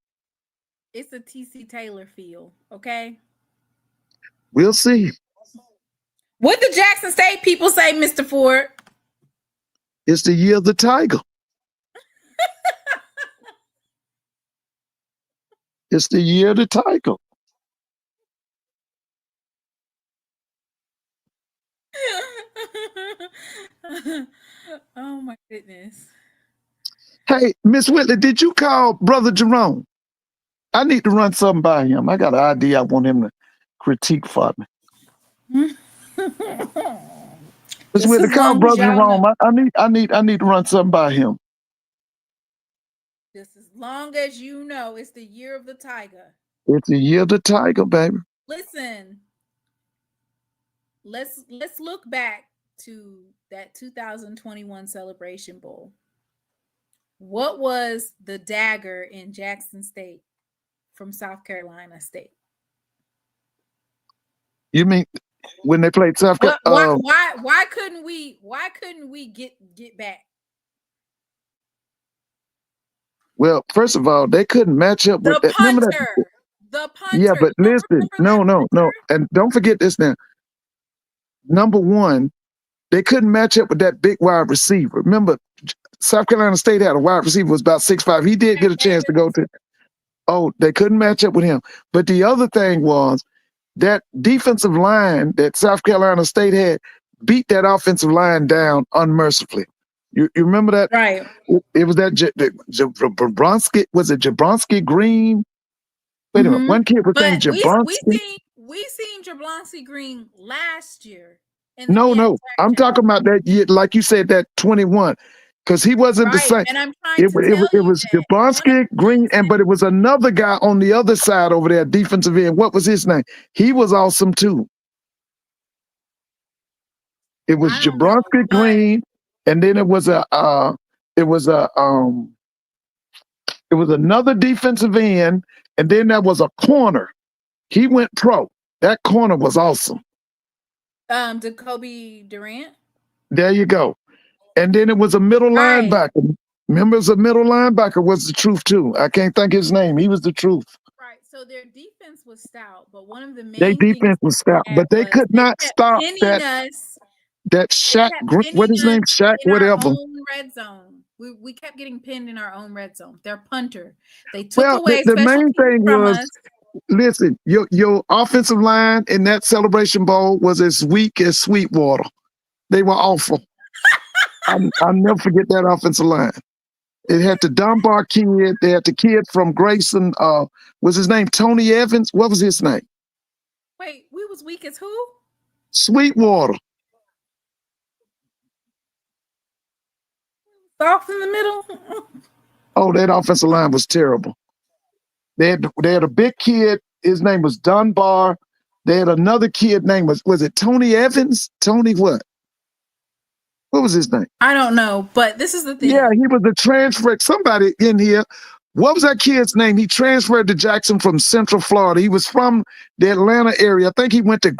It's a T.C. Taylor feel, okay? We'll see. What the Jackson State people say, Mr. Ford? It's the year of the Tiger. It's the year of the Tiger. Oh my goodness. Hey, Miss Whitley, did you call Brother Jerome? I need to run something by him. I got an idea I want him to critique for me. Miss Whitley, call Brother Jerome. I need to run something by him. Just as long as you know it's the year of the Tiger. It's the year of the Tiger, baby. Listen, let's look back to that 2021 Celebration Bowl. What was the dagger in Jackson State from South Carolina State? You mean when they played South Carolina? Why couldn't we get back? Well, first of all, they couldn't match up with the punter. The punter. Yeah, but listen, no. And don't forget this now. Number one, they couldn't match up with that big wide receiver. Remember, South Carolina State had a wide receiver was about 6'5". He did get a chance to go to. Oh, they couldn't match up with him. But the other thing was that defensive line that South Carolina State had beat that offensive line down unmercifully. You remember that? Right. It was that Jablonski. Was it Jablonski Green? Wait a minute. One kid was saying Jablonski. We seen Jablonski Green last year. No. I'm talking about that year, like you said, that 21. Because he wasn't the same. And I'm trying it was Jablonski Green, but it was another guy on the other side over there, defensive end. What was his name? He was awesome too. It was Jablonski Green, and then it was another defensive end, and then there was a corner. He went pro. That corner was awesome. Jacoby Durant. There you go. And then it was a middle linebacker. Remember, a middle linebacker was the truth too. I can't think his name. He was the truth. Right. So their defense was stout, but one of the main their defense was stout, but they could not stop that Shaq. What his name? Shaq. Whatever. Red zone. We kept getting pinned in our own red zone. Their punter. They took away. The main thing was, listen, your offensive line in that Celebration Bowl was as weak as Sweetwater. They were awful. I'll never forget that offensive line. It had the Dunbar kid. They had the kid from Grayson. Was his name Tony Evans? What was his name? Wait, we was weak as who? Sweetwater. Soft in the middle. Oh, that offensive line was terrible. They had a big kid. His name was Dunbar. They had another kid named was it Tony Evans? Tony what? What was his name? I don't know, but this is the thing. Yeah, he was a transfer. Somebody in here. What was that kid's name? He transferred to Jackson from Central Florida. He was from the Atlanta area. I think he went to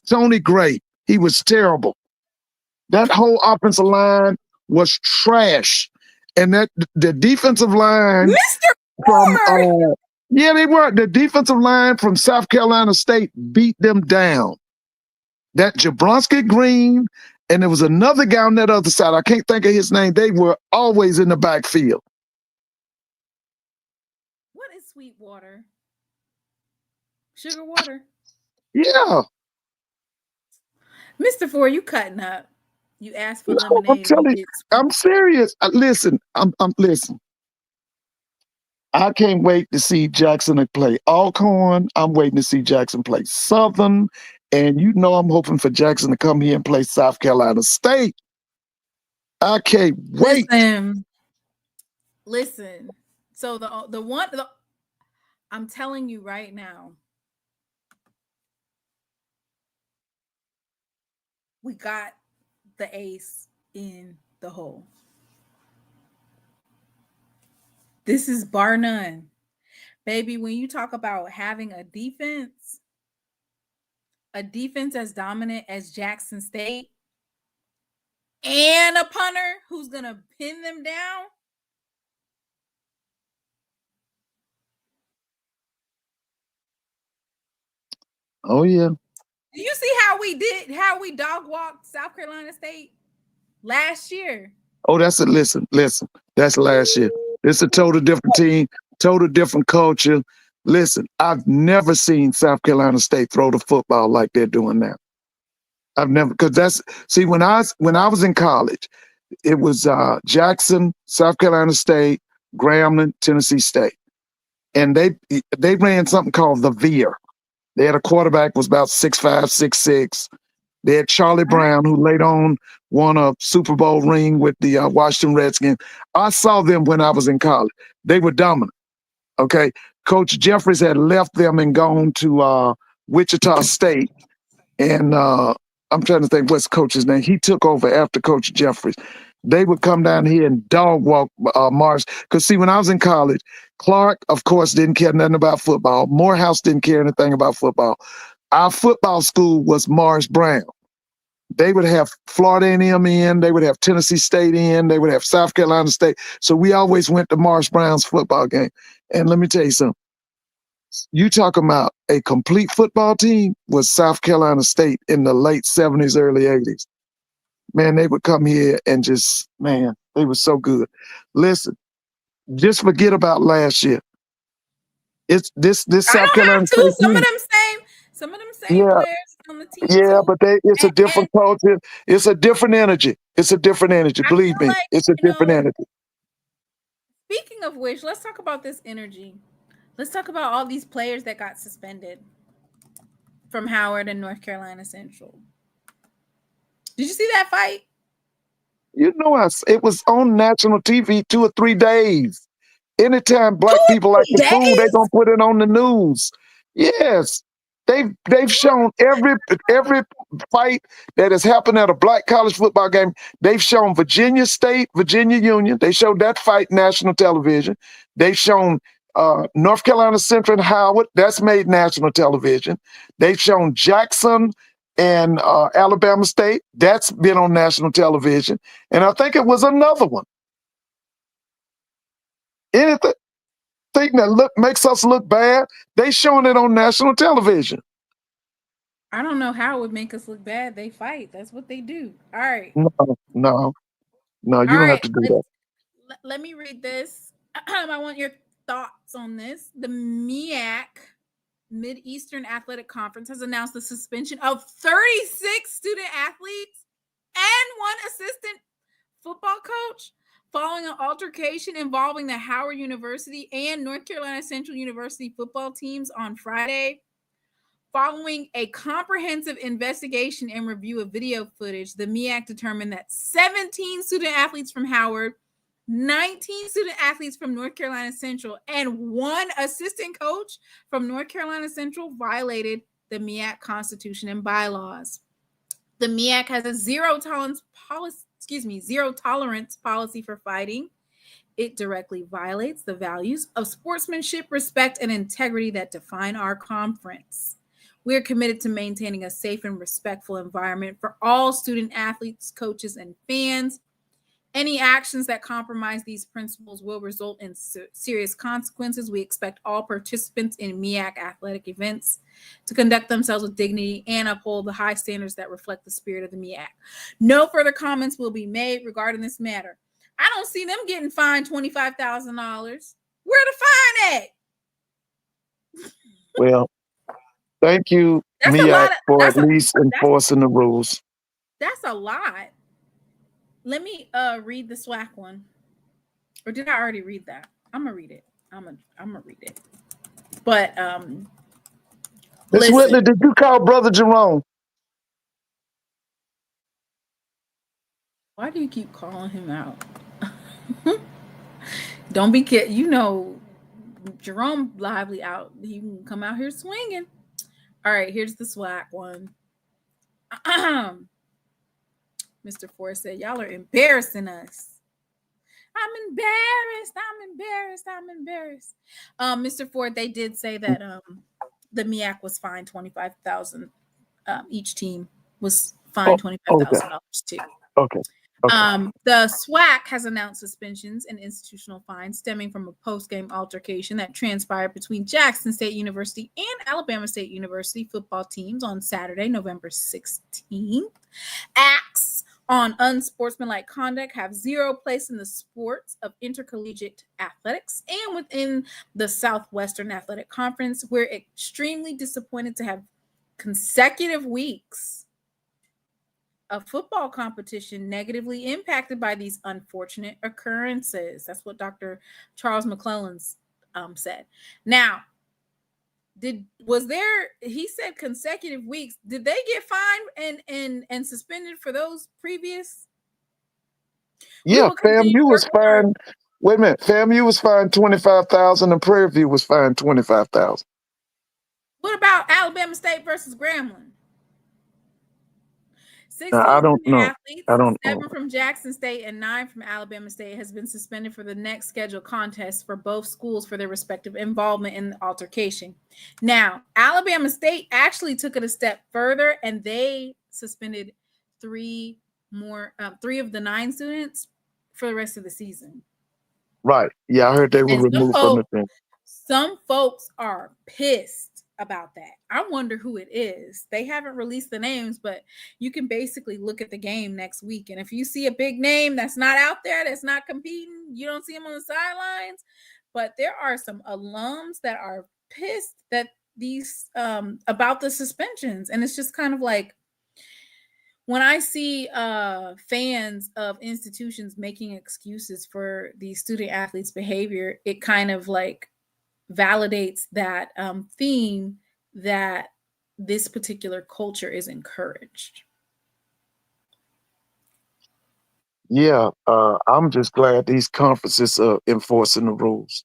Tony Gray. He was terrible. That whole offensive line was trash. And the defensive line from they were. The defensive line from South Carolina State beat them down. That Jablonski Green, and there was another guy on that other side. I can't think of his name. They were always in the backfield. What is sweet water? Sugar water. Yeah. Mr. Ford, you cutting up. You asked for No, I'm lemonade. telling You you, get sweet. I'm serious. Listen, listen. I can't wait to see Jackson play Alcorn. I'm waiting to see Jackson play Southern. And you know I'm hoping for Jackson to come here and play South Carolina State. I can't wait. Listen. So I'm telling you right now, we got the ace in the hole. This is bar none. Baby, when you talk about having a defense as dominant as Jackson State, and a punter who's going to pin them down. Oh, yeah. Do you see how we dog walked South Carolina State last year? Oh, listen. That's last year. It's a total different team, total different culture. Listen, I've never seen South Carolina State throw the football like they're doing now. I've never, because when I was in college, it was Jackson, South Carolina State, Grambling, Tennessee State. And they ran something called the Veer. They had a quarterback was about 6'5", 6'6". They had Charlie Brown, who later on won a Super Bowl ring with the Washington Redskins. I saw them when I was in college. They were dominant. Okay, Coach Jeffries had left them and gone to Wichita State, and I'm trying to think what's coach's name. He took over after Coach Jeffries. They would come down here and dog walk Mars. Because see, when I was in college, Clark, of course, didn't care nothing about football. Morehouse didn't care anything about football. Our football school was Morris Brown. They would have Florida A&M in. They would have Tennessee State in. They would have South Carolina State. So we always went to Morris Brown's football game. And let me tell you something. You talking about a complete football team was South Carolina State in the late 70s, early 80s. Man, they would come here and just, man, they were so good. Listen, just forget about last year. It's this South Carolina State Some team. of them same players on the team. Yeah, too. but it's a different culture. It's a different energy. It's a different energy. Believe me, it's a different energy. Speaking of which, let's talk about this energy. Let's talk about all these players that got suspended from Howard and North Carolina Central. Did you see that fight? You know, it was on national TV 2 or 3 days. Anytime black people like the food, they're gonna put it on the news. Yes. They've shown every fight that has happened at a black college football game. They've shown Virginia State, Virginia Union. They showed that fight national television. They've shown North Carolina Central and Howard. That's made national television. They've shown Jackson and Alabama State. That's been on national television. And I think it was another one. Anything that makes us look bad, they showing it on national television. I don't know how it would make us look bad. They fight. That's what they do. All right. No, you don't have to do that. Let me read this. I want your thoughts on this. The MEAC, Mid-Eastern Athletic Conference, has announced the suspension of 36 student athletes and 1 assistant football coach following an altercation involving the Howard University and North Carolina Central University football teams on Friday. Following a comprehensive investigation and review of video footage, the MEAC determined that 17 student athletes from Howard, 19 student athletes from North Carolina Central, and 1 assistant coach from North Carolina Central violated the MEAC Constitution and bylaws. The MEAC has a zero tolerance policy for fighting. It directly violates the values of sportsmanship, respect, and integrity that define our conference. We are committed to maintaining a safe and respectful environment for all student athletes, coaches, and fans. Any actions that compromise these principles will result in serious consequences. We expect all participants in MEAC athletic events to conduct themselves with dignity and uphold the high standards that reflect the spirit of the MEAC. No further comments will be made regarding this matter. I don't see them getting fined $25,000. Where the fine at? Well, thank you, That's a MEAC, lot. for at least enforcing the rules. That's a lot. Let me read the SWAC one. Or did I already read that? I'm gonna read it. I'm gonna read it. But Miss Whitley, did you call Brother Jerome? Why do you keep calling him out? Don't be kidding. You know, Jerome Lively out. He can come out here swinging. All right, here's the SWAC one. Mr. Ford said, y'all are embarrassing us. I'm embarrassed. Mr. Ford, they did say that the MEAC was fined $25,000. Each team was fined $25,000 too. Okay. The SWAC has announced suspensions and institutional fines stemming from a post-game altercation that transpired between Jackson State University and Alabama State University football teams on Saturday, November 16th. Acts on unsportsmanlike conduct have zero place in the sports of intercollegiate athletics and within the Southwestern Athletic Conference. We're extremely disappointed to have consecutive weeks of football competition negatively impacted by these unfortunate occurrences. That's what Dr. Charles McClellan's said. Now, he said consecutive weeks. Did they get fined and suspended for those previous? Yeah, FAMU was fined. Wait a minute, FAMU was fined $25,000 and Prairie View was fined $25,000. What about Alabama State versus Grambling? 16 I don't know. athletes, 7 from Jackson State and 9 from Alabama State has been suspended for the next scheduled contest for both schools for their respective involvement in the altercation. Now, Alabama State actually took it a step further and they suspended 3 of the 9 students for the rest of the season. Right. Yeah, I heard they were removed from the thing. Some folks are pissed about that. I wonder who it is. They haven't released the names, but you can basically look at the game next week. And if you see a big name that's not out there, that's not competing, you don't see them on the sidelines. But there are some alums that are pissed that these about the suspensions. And it's just kind of like when I see fans of institutions making excuses for the student athletes' behavior, it kind of like validates that theme that this particular culture is encouraged. Yeah, I'm just glad these conferences are enforcing the rules.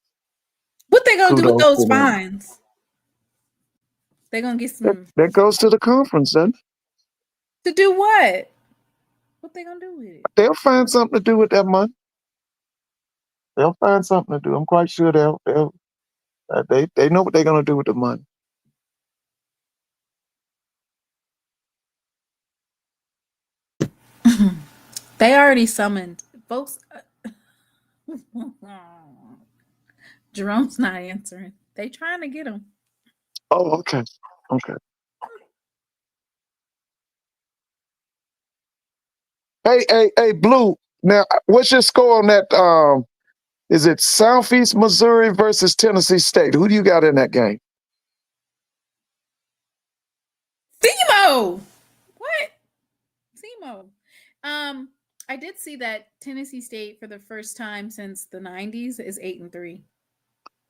What they gonna do with those fines? They gonna get some. That goes to the conference, then. To do what? What they gonna do with it? They'll find something to do with that money. They'll find something to do. I'm quite sure they know what they're gonna do with the money. They already summoned folks. Jerome's not answering. They trying to get him. Oh, okay. Hey, Blue. Now, what's your score on that? Is it Southeast Missouri versus Tennessee State? Who do you got in that game? Simo. What? Simo. I did see that Tennessee State for the first time since the 90s is 8-3.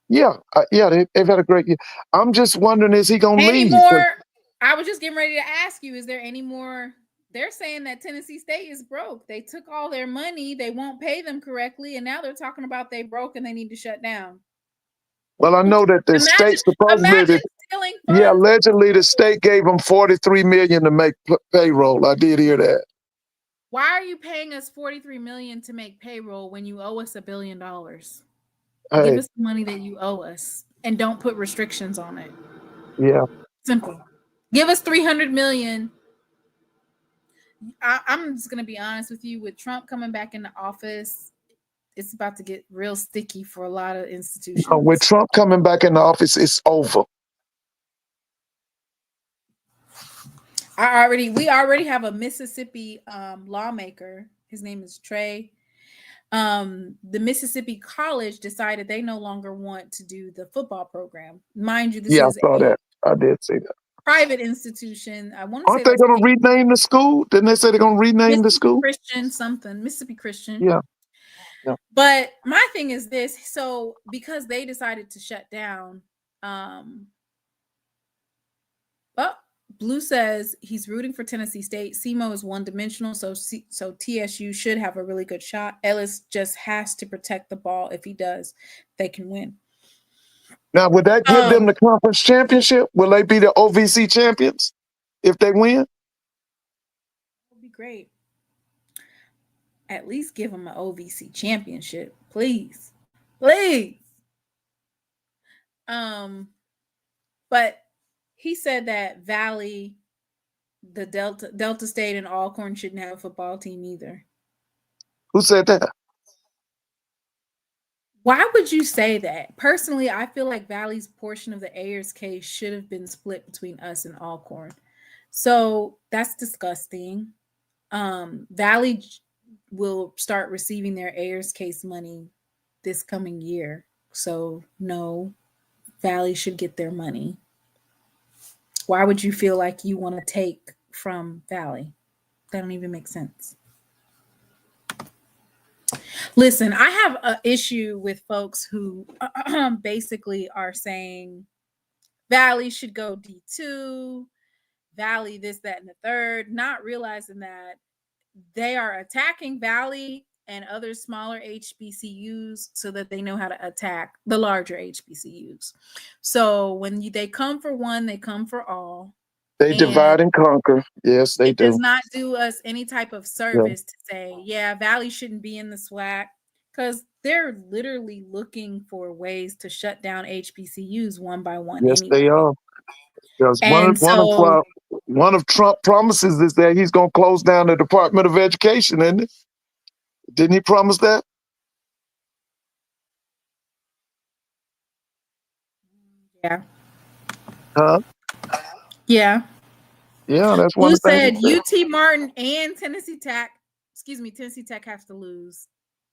Yeah, they've had a great year. I'm just wondering, is he going to leave? I was just getting ready to ask you, is there any more? They're saying that Tennessee State is broke. They took all their money. They won't pay them correctly. And now they're talking about they broke and they need to shut down. Well, I know that the state supposedly, allegedly the state gave them $43 million to make payroll. I did hear that. Why are you paying us $43 million to make payroll when you owe us $1 billion? Hey. Give us the money that you owe us and don't put restrictions on it. Yeah. Simple. Give us $300 million I'm just gonna be honest with you. With Trump coming back into office, it's about to get real sticky for a lot of With institutions. Trump coming back in the office, it's over. We already have a Mississippi lawmaker. His name is Trey. The Mississippi College decided they no longer want to do the football program. Mind you, this Yeah, I is saw a that. I did see that. private institution. I want to say Aren't they that's going to paid. rename the school? Didn't they say they're going to rename the Mississippi school? Christian something, Mississippi Christian. Yeah, yeah. But my thing is this: so because they decided to shut down, um, well, Blue says he's rooting for Tennessee State. SEMO is one dimensional, so TSU should have a really good shot. Ellis just has to protect the ball. If he does, they can win. Now, would that give them the conference championship? Will they be the OVC champions if they win? That would be great. At least give them an OVC championship, please, please. But he said that Valley, the Delta State, and Alcorn shouldn't have a football team either. Who said that? Why would you say that? Personally, I feel like Valley's portion of the Ayers case should have been split between us and Alcorn. So that's disgusting. Valley will start receiving their Ayers case money this coming year. So no, Valley should get their money. Why would you feel like you want to take from Valley? That don't even make sense. Listen, I have an issue with folks who basically are saying Valley should go D2, Valley this, that, and the third, not realizing that they are attacking Valley and other smaller HBCUs so that they know how to attack the larger HBCUs. So when they come for one, they come for all. They divide and conquer. Yes, they it do. does not do us any type of service to say, yeah, Valley shouldn't be in the SWAC, because they're literally looking for ways to shut down HBCUs one by one. Yes, anyway. they are. Because one of Trump's promises is that he's going to close down the Department of Education, isn't it? Didn't he promise that? Yeah. Huh? Yeah. Yeah, that's one Who of the things. said UT Martin and Tennessee Tech has to lose.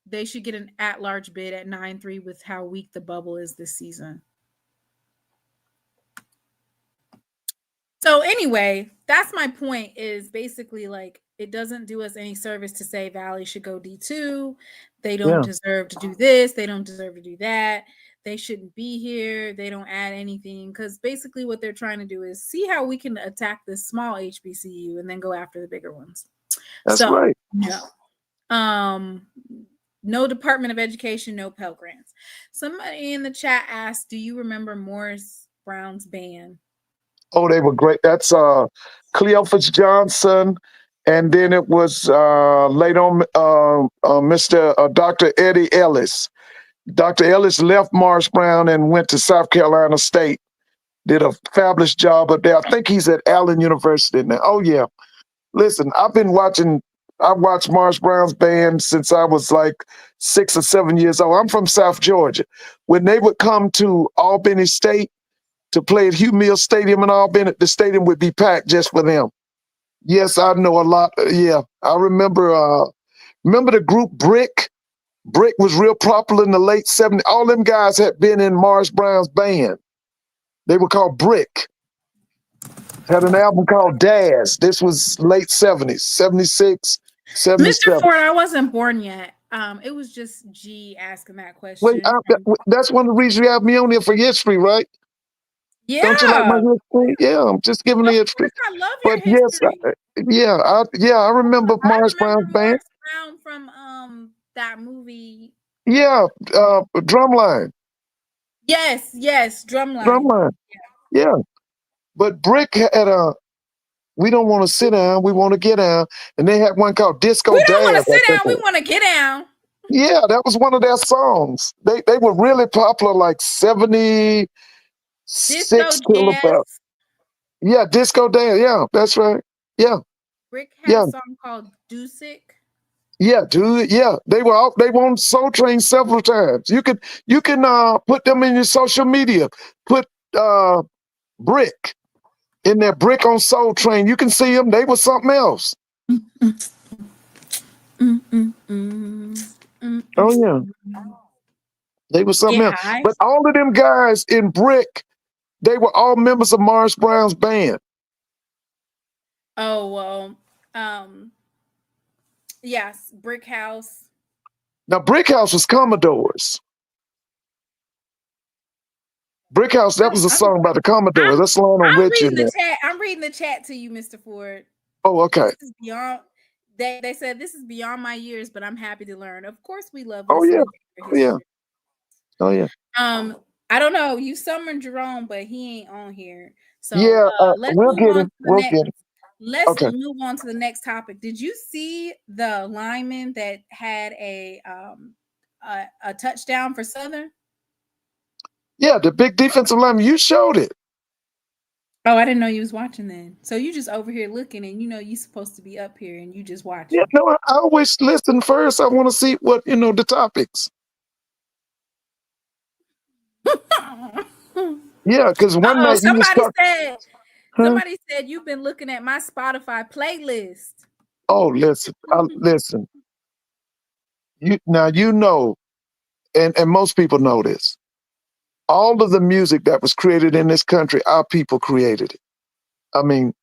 They should get an at-large bid at 9-3 with how weak the bubble is this season. So anyway, that's my point, is basically like it doesn't do us any service to say Valley should go D2. They don't deserve to do this. They don't deserve to do that. They shouldn't be here. They don't add anything, because basically what they're trying to do is see how we can attack this small HBCU and then go after the bigger ones. That's right. No Department of Education, no Pell Grants. Somebody in the chat asked, do you remember Morris Brown's band? Oh, they were great. That's Cleophas Johnson, and then it was later on Mr. Dr. Eddie Ellis. Dr. Ellis left Morris Brown and went to South Carolina State. Did a fabulous job up there. I think he's at Allen University now. Oh yeah. Listen, I've watched Morris Brown's band since I was like 6 or 7 years old. I'm from South Georgia. When they would come to Albany State to play at Hugh Mills Stadium in Albany, the stadium would be packed just for them. Yes, I know a lot. Yeah, I remember the group Brick. Brick was real popular in the late 70s. All them guys had been in Morris Brown's band. They were called Brick. Had an album called Daz. This was late 70s, 76, 77. Mr. Ford, I wasn't born yet. It was just G asking that question. Wait, that's one of the reasons you have me on here for history, right? Yeah. Don't you like my history? Yeah, I'm just giving the history. I love your history. I remember Morris Brown's band. Brown from that movie. Yeah, Drumline. Yes, Drumline. Drumline. Yeah. But Brick had We Don't Want to Sit Down, We Want to Get Down, and they had one called Disco Dance. We don't want to sit down, we want to get down. Yeah, that was one of their songs. They were really popular, like 76 till about. Yeah, Disco Dance. Yeah, that's right. Yeah. Brick had a Yeah, song called Deucic. yeah, dude. Yeah, they were on Soul Train several times. You can put them in your social media. Put Brick in there. Brick on Soul Train. You can see them. They were something else. Oh yeah, they were something Get else. high. But all of them guys in Brick, they were all members of Morris Brown's band. Oh well, yes, Brick House. Now Brick House was Commodores. Brick House, that was a I'm song by the Commodores. That's Lionel I'm Richie reading in the there. chat. I'm reading the chat to you, Mr. Ford. Oh, okay. This is beyond. They said this is beyond my years, but I'm happy to learn. Of course, we love Oh yeah. listening to Oh yeah. history. Oh yeah. I don't know. You summoned Jerome, but he ain't on here. So Yeah. let's We'll move get on him. to the We'll next. get him. Let's Okay. move on to the next topic. Did you see the lineman that had a touchdown for Southern? Yeah, the big defensive lineman. You showed it. Oh, I didn't know you was watching then. So you just over here looking, and you know you supposed to be up here, and you just Yeah. watching. No, I always listen first. I want to see what the topics. Yeah, because one Oh, night you was talking. Huh? somebody said you've been looking at my Spotify playlist. Oh, listen. Listen. You and most people know this. All of the music that was created in this country, our people created it. I mean,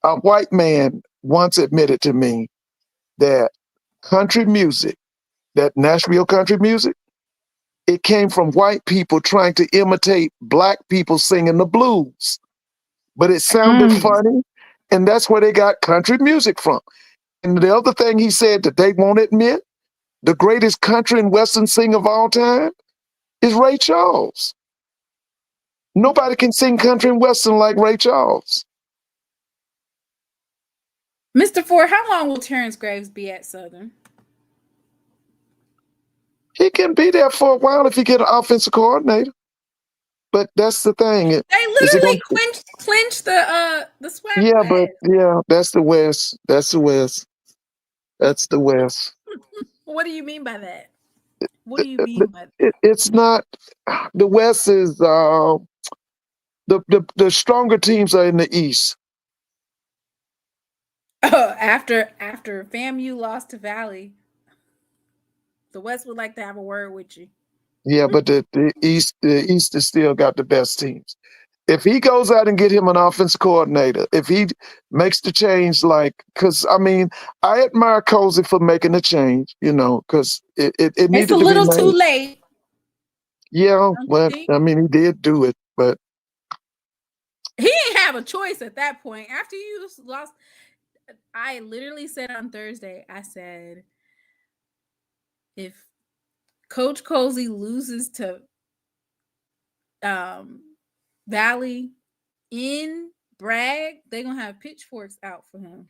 a white man once admitted to me that country music, that Nashville country music, it came from white people trying to imitate black people singing the blues. But it sounded funny, and that's where they got country music from. And the other thing he said that they won't admit, the greatest country and western singer of all time is Ray Charles. Nobody can sing country and western like Ray Charles. Mr. Ford, how long will Terrence Graves be at Southern? He can be there for a while if you get an offensive coordinator. But that's the thing. They Is he literally going? clinched the SWAC. Yeah, but yeah, that's the West. That's the West. That's the West. What do you mean by that? What do you mean by It's not. The West is the stronger teams are in the East. after FAMU lost to Valley, the West would like to have a word with you. Yeah, but the East has still got the best teams. If he goes out and get him an offensive coordinator, if he makes the change, because I admire Cozy for making the change, because it It's needed a to be little made. too late. Yeah, Don't you well, think? he did do it, but He didn't have a choice at that point. After you lost, I literally said on Thursday, I said, if Coach Cozy loses to Valley in Bragg, they're gonna have pitchforks out for him.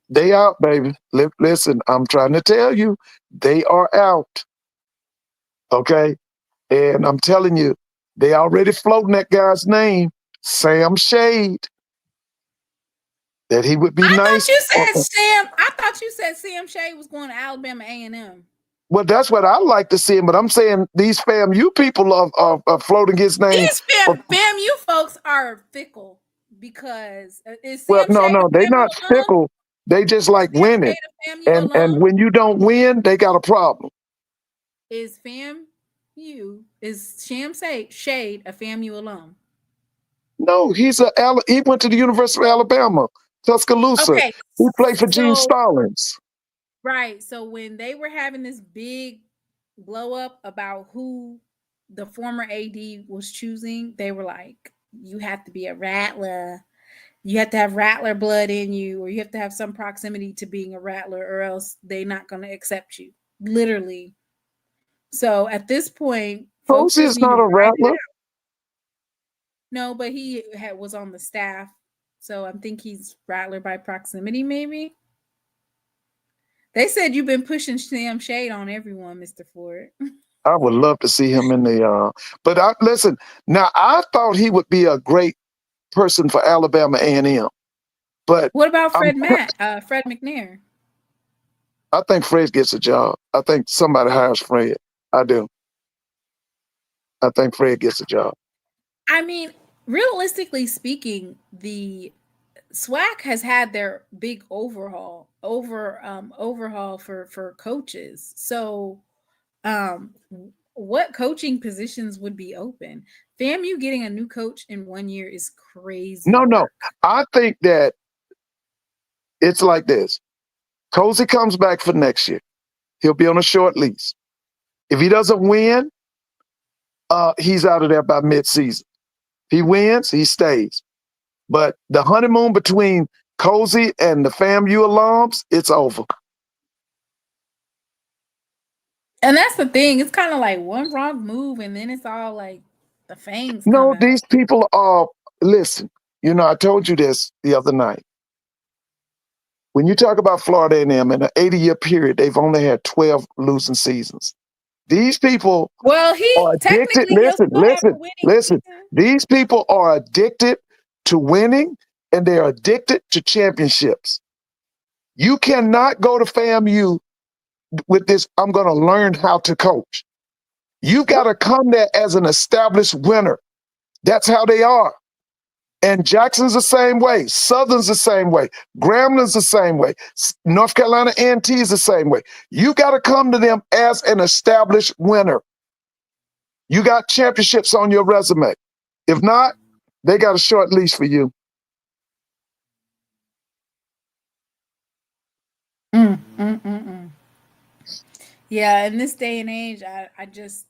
they out, baby. Listen, I'm trying to tell you, they are out. Okay, and I'm telling you, they already floating that guy's name, Sam Shade. That he would be nice. I thought you said Sam Shea was going to Alabama A&M. Well, that's what I like to see. But I'm saying these FAMU people are floating his name. These FAMU folks are fickle because is Well, Sam Shea no, a they FAMU not alum? fickle. They just like Sam winning. Shea a FAMU And alum? when you don't win, they got a problem. Is Sham Shade a FAMU alum? No, he went to the University of Alabama, Tuscaloosa. Okay, He played for Gene Stallings. right. So when they were having this big blow up about who the former AD was choosing, they were like, you have to be a Rattler. You have to have Rattler blood in you, or you have to have some proximity to being a Rattler, or else they're not going to accept you. Literally. So at this point, folks Cozy just is need not to a Rattler. No, but he was on the staff, so I think he's Rattler by proximity, maybe. They said you've been pushing Sam Shade on everyone, Mr. Ford. I would love to see him in the. But listen. Now I thought he would be a great person for Alabama A&M. But What about I'm, Fred McNair? I think Fred gets a job. I think somebody hires Fred. I do. I think Fred gets a job. I mean, realistically speaking, the SWAC has had their big overhaul for coaches. So, um, what coaching positions would be open? FAMU getting a new coach in 1 year is crazy No. work. I think that it's like this. Cozy comes back for next year. He'll be on a short lease. If he doesn't win, he's out of there by mid-season. If he wins, he stays. But the honeymoon between Cozy and the FAMU alums, it's over. And that's the thing. It's kind of like one wrong move, and then it's all like the fangs come No, out. these people are, listen, I told you this the other night. When you talk about Florida A&M in an 80-year period, they've only had 12 losing seasons. These people Well, he are addicted. technically he'll still have a winning Listen. season. These people are addicted to winning, and they're addicted to championships. You cannot go to FAMU with this, I'm going to learn how to coach. You got to come there as an established winner. That's how they are. And Jackson's the same way. Southern's the same way. Gramblin's the same way. North Carolina A&T is the same way. You got to come to them as an established winner. You got championships on your resume. If not, they got a short leash for you. Yeah, in this day and age, I just,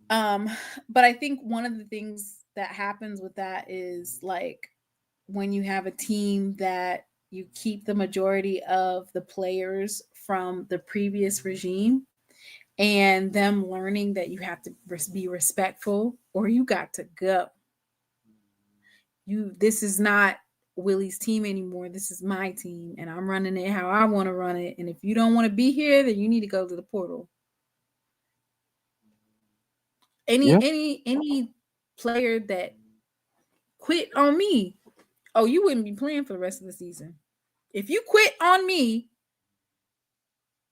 but I think one of the things that happens with that is like when you have a team that you keep the majority of the players from the previous regime and them learning that you have to be respectful or you got to go. This is not Willie's team anymore. This is my team and I'm running it how I want to run it. And if you don't want to be here, then you need to go to the portal. Any player that quit on me, oh, you wouldn't be playing for the rest of the season. If you quit on me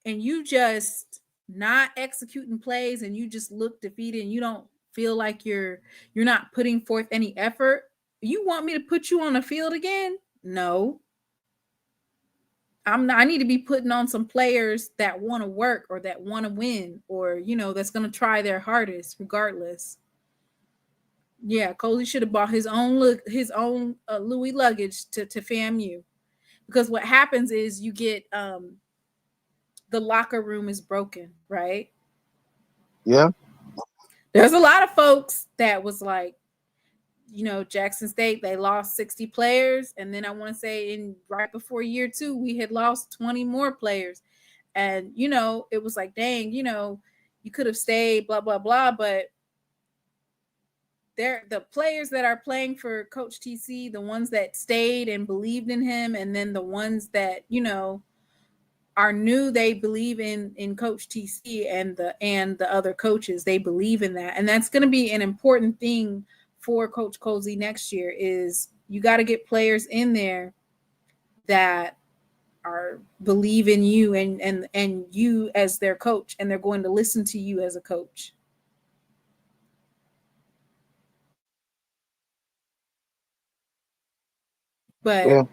and you just not executing plays and you just look defeated and you don't feel like you're not putting forth any effort, you want me to put you on the field again? No. I need to be putting on some players that want to work or that want to win or, that's going to try their hardest regardless. Yeah, Coley should have bought his own Louis luggage to FAMU, because what happens is you get the locker room is broken, right? Yeah. There's a lot of folks that was like, Jackson State, they lost 60 players. And then I want to say right before year 2, we had lost 20 more players. And, it was like, dang, you could have stayed, blah, blah, blah. But they're the players that are playing for Coach TC, the ones that stayed and believed in him. And then the ones that, are new, they believe in Coach TC and the other coaches. They believe in that. And that's going to be an important thing for Coach Cozy next year is you got to get players in there that are believe in you and you as their coach, and they're going to listen to you as a coach. But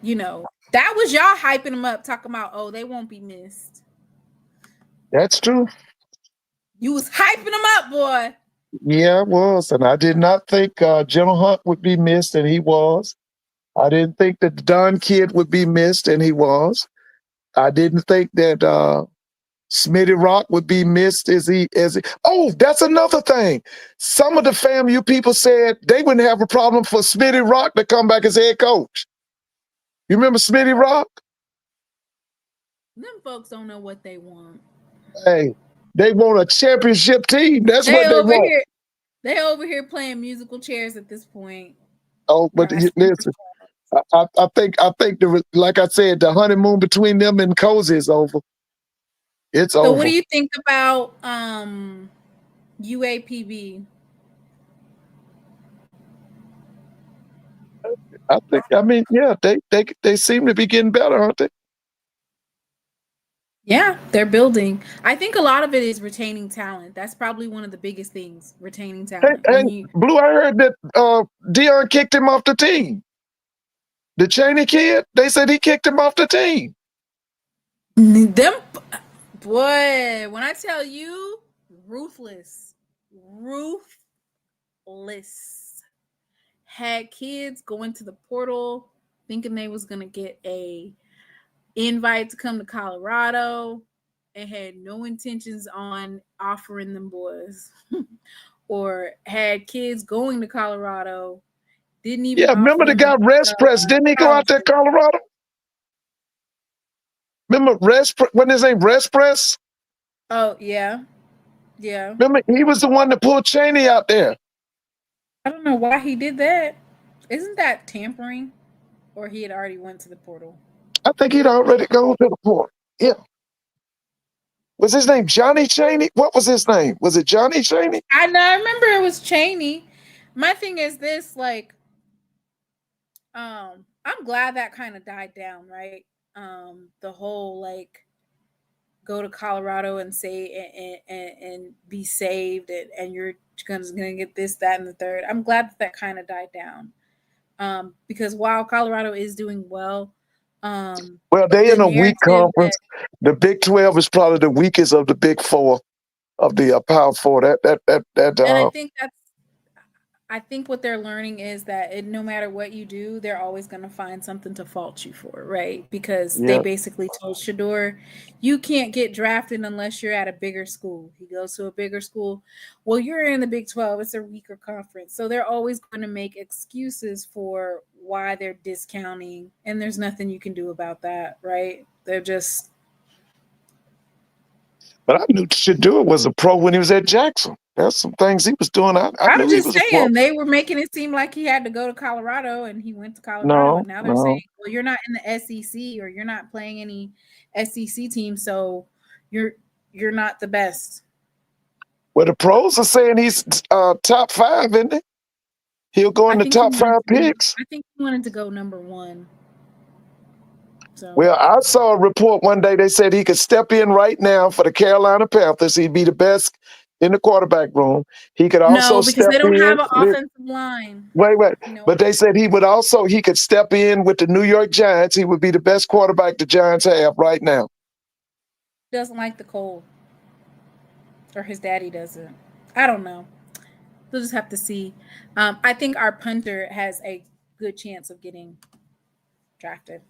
that was y'all hyping them up, talking about, oh, they won't be missed. That's true. You was hyping them up, boy. Yeah, I was. And I did not think General Hunt would be missed, and he was. I didn't think that the Don kid would be missed, and he was. I didn't think that Smitty Rock would be missed as he. Oh, that's another thing. Some of the FAMU people said they wouldn't have a problem for Smitty Rock to come back as head coach. You remember Smitty Rock? Them folks don't know what they want. Hey, they want a championship team. That's what they want. They over here playing musical chairs at this point. Oh, but listen, I think like I said, the honeymoon between them and Cozy is over. It's over. So what do you think about UAPB? I think. I mean, yeah, they seem to be getting better, aren't they? Yeah, they're building. I think a lot of it is retaining talent. That's probably one of the biggest things, retaining Hey, talent. hey, When you Blue, I heard that Dion kicked him off the team. The Cheney kid, they said he kicked him off the team. them boy, when I tell you ruthless, ruthless had kids going to the portal thinking they was gonna get a invite to come to Colorado and had no intentions on offering them boys or had kids going to Colorado, didn't even Yeah, offer remember the them guy Rest Press? Didn't he go out there, scholarships. Colorado? Remember when his name Rest Press? Oh yeah, yeah. Remember he was the one that pulled Cheney out there. I don't know why he did that. Isn't that tampering? Or he had already went to the portal. I think he'd already gone to the port. Yeah. Was his name Johnny Cheney? What was his name? Was it Johnny Cheney? I know. I remember it was Cheney. My thing is this: like, I'm glad that kind of died down, right? The whole like go to Colorado and say and be saved, and you're gonna get this, that, and the third. I'm glad that kind of died down. Because while Colorado is doing well, Well, they the in a weak narrative that conference. The Big 12 is probably the weakest of the Big Four of the Power Four. and I think what they're learning is that no matter what you do, they're always going to find something to fault you for, right? Because they Yeah. basically told Shador, you can't get drafted unless you're at a bigger school. He goes to a bigger school. Well, you're in the Big 12, it's a weaker conference. So they're always going to make excuses for why they're discounting, and there's nothing you can do about that, right? They're just But I knew Shador was a pro when he was at Jackson. There's some things he was doing. I I'm knew he just was a pro. saying they were making it seem like he had to go to Colorado and he went to Colorado No, and now they're saying, no. well, you're not in the SEC or you're not playing any SEC team, so you're you're not the best. Well, the pros are saying he's top five, isn't he? He'll go in I the think he top wanted five to be picks. I think he wanted to go number 1. So Well, I saw a report one day. They said he could step in right now for the Carolina Panthers. He'd be the best in the quarterback room. He could also no, because step they don't in. have an offensive line. Wait. No, But they said he could step in with the New York Giants. He would be the best quarterback the Giants have right now. doesn't like the cold. Or his daddy doesn't. I don't know. We'll just have to see. I think our punter has a good chance of getting drafted.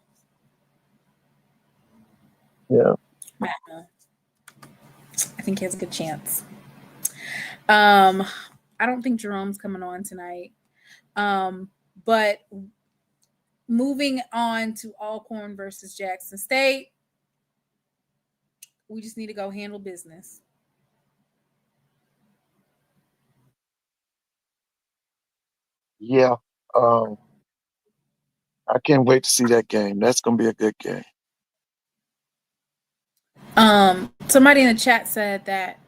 Yeah. I think he has a good chance. Um, I don't think Jerome's coming on tonight. But moving on to Alcorn versus Jackson State, we just need to go handle business. Yeah. Um, I can't wait to see that game. That's going to be a good game. Somebody in the chat said that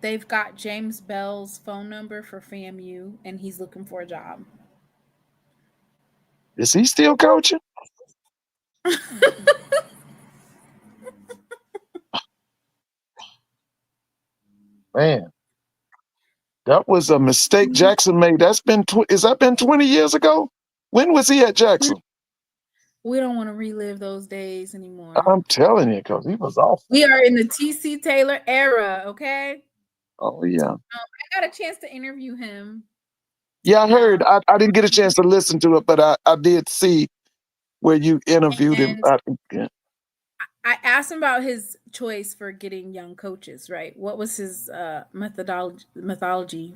they've got James Bell's phone number for FAMU and he's looking for a job. Is he still coaching? Man, that was a mistake Jackson made. Has that been 20 years ago? When was he at Jackson? We don't want to relive those days anymore. I'm telling you, because he was off. We are in the TC Taylor era, okay? Oh, yeah. I got a chance to interview him. Yeah, I heard. I didn't get a chance to listen to it, but I did see where you interviewed him. And I asked him about his choice for getting young coaches, right? What was his methodology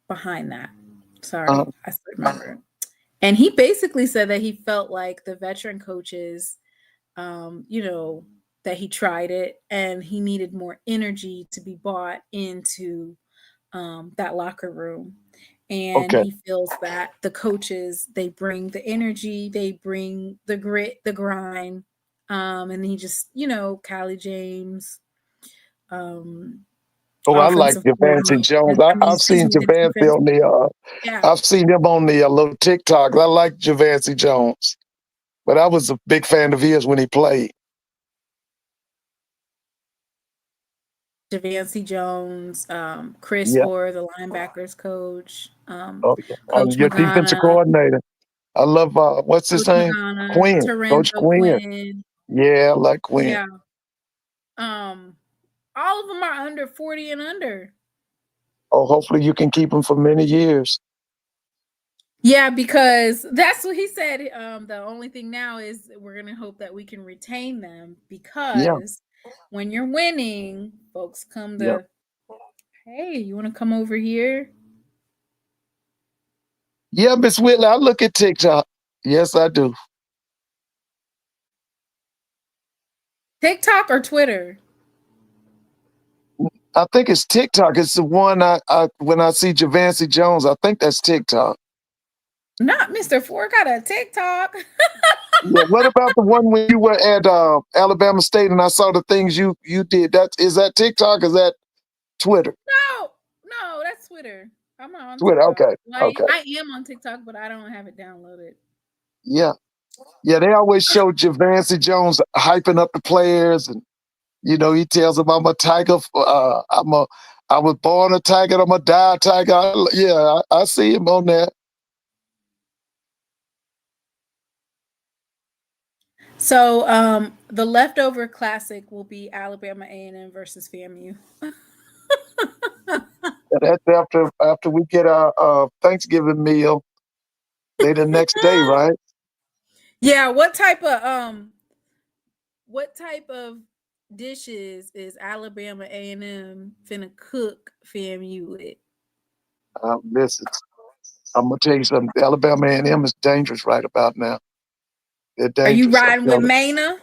behind that? Sorry, I still remember. And he basically said that he felt like the veteran coaches, that he tried it and he needed more energy to be bought into that locker room. And Okay. he feels that the coaches, they bring the energy, they bring the grit, the grind. And he just, Callie James, Oh, I like offensive Javante coordinator. Jones. I've Excuse seen me, the Javante defensive. on the. Yeah, I've seen him on the little TikTok. I like Javante Jones, but I was a big fan of his when he played. Javante Jones, Chris Yeah. Orr, the linebackers coach, Oh, yeah. Coach Your defensive Magana, coordinator. I love what's his Coach name? Magana, Quinn. Coach Terenzo Quinn. Quinn. Yeah, I like Quinn. Yeah. Um, all of them are under 40 and under. Oh, hopefully you can keep him for many years. Yeah, because that's what he said. The only thing now is we're gonna hope that we can retain them Yeah, because when you're winning, folks come yeah. to, hey, you want to come over here? Yeah, Miss Whitley, I look at TikTok. Yes, I do. TikTok or Twitter? I think it's TikTok. It's the one I when I see Javante Jones, I think that's TikTok. Not Mr. Ford got a TikTok. Yeah. What about the one when you were at Alabama State and I saw the things you did? Is that TikTok? Or is that Twitter? No, that's Twitter. I'm not on Twitter. TikTok. Okay. Well, Okay. I am on TikTok, but I don't have it downloaded. Yeah. Yeah. They always show Javante Jones hyping up the players, and he tells them, "I'm a tiger. I was born a tiger. I'm a die a tiger." I see him on there. So, the leftover classic will be Alabama A&M versus FAMU. That's after we get our Thanksgiving meal. They the next day, right? Yeah, what type of dishes is Alabama A&M finna cook FAMU with? Listen, I'm gonna tell you something. Alabama A&M is dangerous right about now. They're Are you dangerous. I'm riding with telling Mana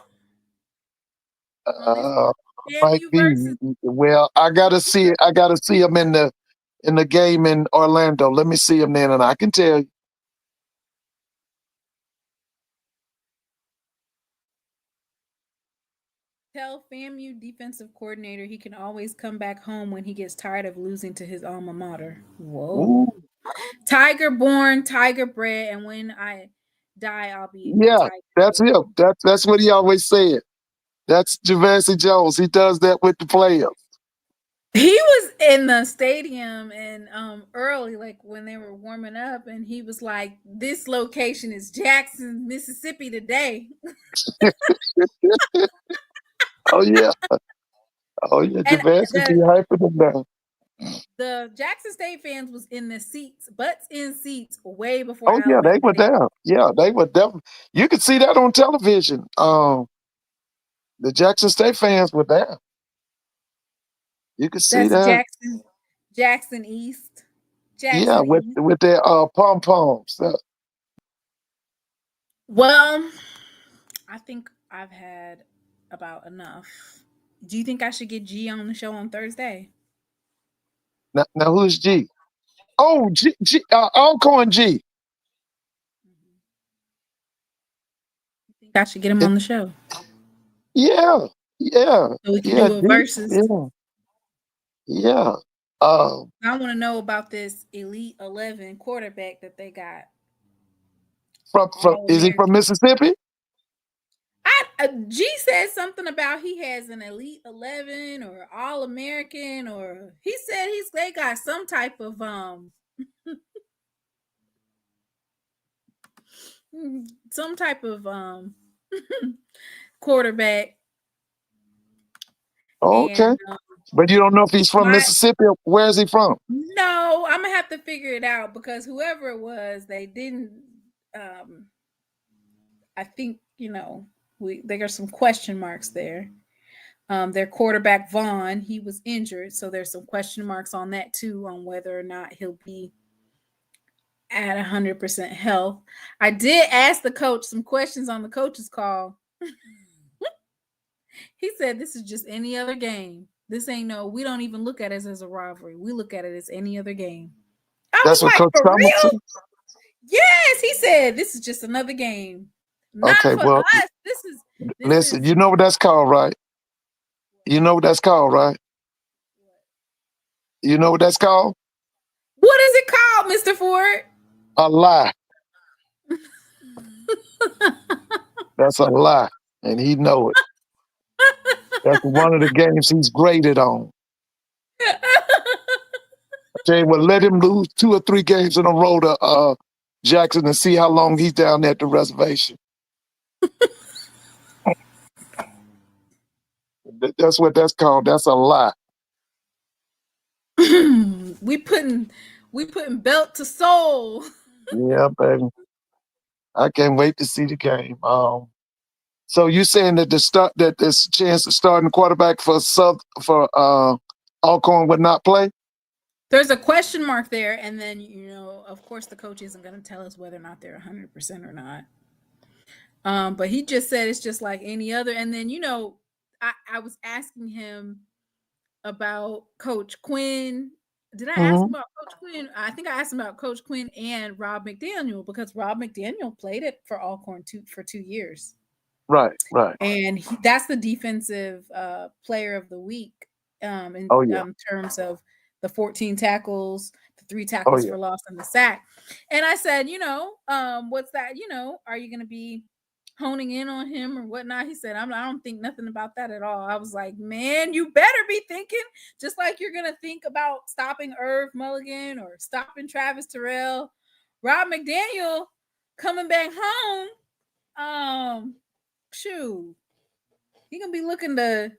you. on this Might FAMU be. versus? Well, I gotta see it. I gotta see them in the game in Orlando. Let me see them then, and I can tell you. Tell FAMU defensive coordinator he can always come back home when he gets tired of losing to his alma mater. Whoa. Ooh, Tiger born, tiger bred, and when I die, I'll be a yeah, tiger that's him. again. That's what he always said. That's Javante Jones. He does that with the players. He was in the stadium and early, like when they were warming up, and he was like, "This location is Jackson, Mississippi today." Oh yeah. Oh yeah. And Javante be hyping them down. the Jackson State fans was in the seats, butts in seats, way before Oh yeah, they Alabama were State. down. Yeah, they were definitely. You could see that on television. The Jackson State fans were down. You could see That's that. Jackson East, Yeah, Jackson with East. their pom poms. Well, I think I've had about enough. Do you think I should get G on the show on Thursday? Now who's G? Oh, G. Alcorn G. You think I should get him It- on the show yeah, yeah, so we can yeah. do a G. versus? Yeah, yeah. Um, I want to know about this Elite 11 quarterback that they got. from All is he from American. Mississippi? G said something about he has an Elite 11 or All American, or he said they got some type of some type of quarterback. Oh, okay, And but you don't know if he's from my Mississippi. Where is he from? no, I'm gonna have to figure it out because whoever it was, they didn't. I think there are some question marks there. Their quarterback Vaughn, he was injured, so there's some question marks on that too, on whether or not he'll be at 100% health. I did ask the coach some questions on the coach's call. He said this is just any other game. This ain't we don't even look at it as a rivalry. We look at it as any other game. I That's was what like, Coach for Summer said. real? Yes, he said this is just another game. Not Okay, for well, us. This listen. is You know what that's called, right? You know what that's called, right? You know what that's called? What is it called, Mr. Ford? A lie. That's a lie, and he know it. That's one of the games he's graded on. Okay, well, let him lose 2 or 3 games in a row to Jackson and see how long he's down there at the reservation. That's what that's called. That's a lie. we putting belt to soul. Yeah, baby. I can't wait to see the game. So you saying that there's a chance the starting quarterback for Alcorn would not play? There's a question mark there, and then of course, the coach isn't going to tell us whether or not they're 100% or not. But he just said it's just like any other. And then I was asking him about Coach Quinn. Did I ask about Coach Quinn? I think I asked him about Coach Quinn and Rob McDaniel, because Rob McDaniel played it for Alcorn for 2 years. Right. And that's the defensive player of the week in terms of the 14 tackles, the 3 tackles for loss, and the sack. And I said, what's that? Are you going to be honing in on him or whatnot? He said, I don't think nothing about that at all. I was like, man, you better be thinking, just like you're going to think about stopping Irv Mulligan or stopping Travis Terrell. Rob McDaniel coming back home. Shoot, he gonna be looking to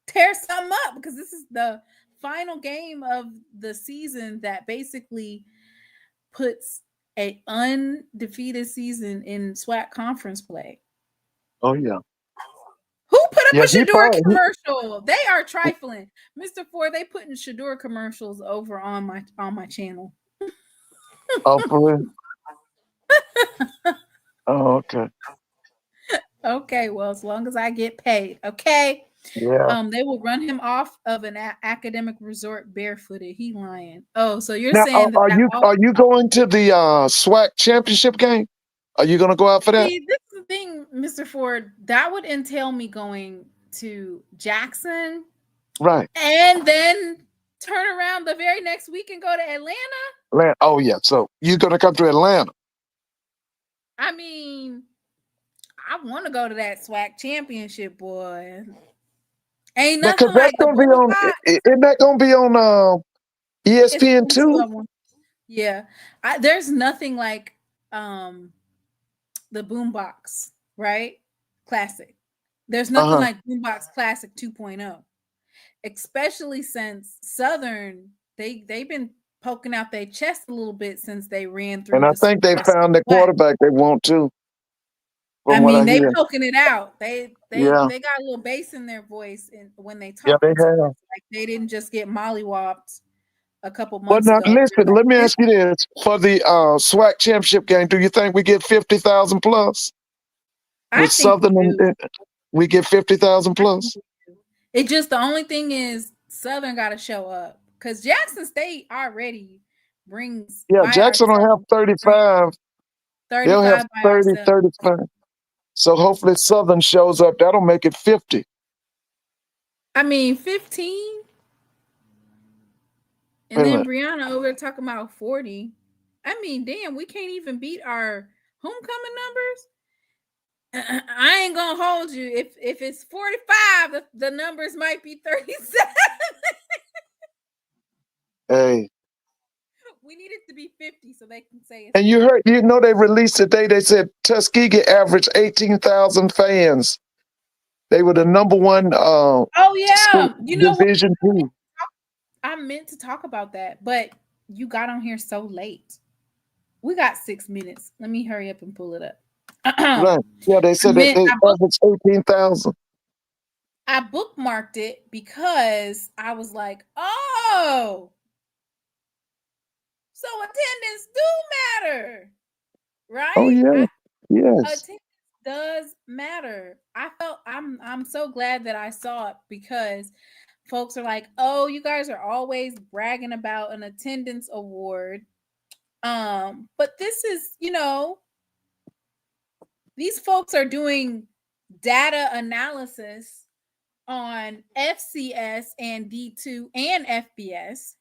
tear something up, because this is the final game of the season that basically puts an undefeated season in SWAC conference play. Oh yeah. Who put up a Shador commercial? They are trifling, Mr. Ford. They putting Shador commercials over on my channel. Oh, for real? Oh, okay. Okay, well, as long as I get paid, okay. Yeah. They will run him off of an academic resort barefooted. He lying. Oh, so you're Now, saying are you going to the SWAC championship game? Are you going to go out for that? See, this is the thing, Mr. Ford. That would entail me going to Jackson, right, and then turn around the very next week and go to Atlanta. Oh yeah, so you're going to come to Atlanta? I mean, I want to go to that SWAC championship, boy. Ain't nothing like the boombox. Isn't that going to be on ESPN too? Yeah, there's nothing like the boombox, right? Classic. There's nothing like boombox classic 2.0, especially since Southern they've been poking out their chest a little bit since they ran through. And I think they found the quarterback they want to. I mean, they poking it out. They got a little bass in their voice when they talk. Yeah, they have. Like they didn't just get mollywopped a couple months ago. But now, listen, let me ask you this: for the SWAC championship game, do you think we get 50,000 plus? With Southern, we get 50,000 plus. It just, the only thing is Southern got to show up, because Jackson State already brings. Yeah, Jackson will have 35. They'll have 30, 35. So hopefully Southern shows up. That'll make it 50. I mean, 15. And then Brianna over there talking about 40. I mean, damn, we can't even beat our homecoming numbers. I ain't gonna hold you. If it's 45, the numbers might be 37. Hey. We need it to be 50 so they can say it's. And you heard, they released today, they said Tuskegee averaged 18,000 fans. They were the number one Division II. I meant to talk about that, but you got on here so late. We got 6 minutes. Let me hurry up and pull it up. Right. Yeah, they said they averaged 18,000. I bookmarked it because I was like, oh, so attendance do matter, right? Oh yeah, yes. Attendance does matter. I'm so glad that I saw it, because folks are like, oh, you guys are always bragging about an attendance award. But this is, these folks are doing data analysis on FCS and D2 and FBS.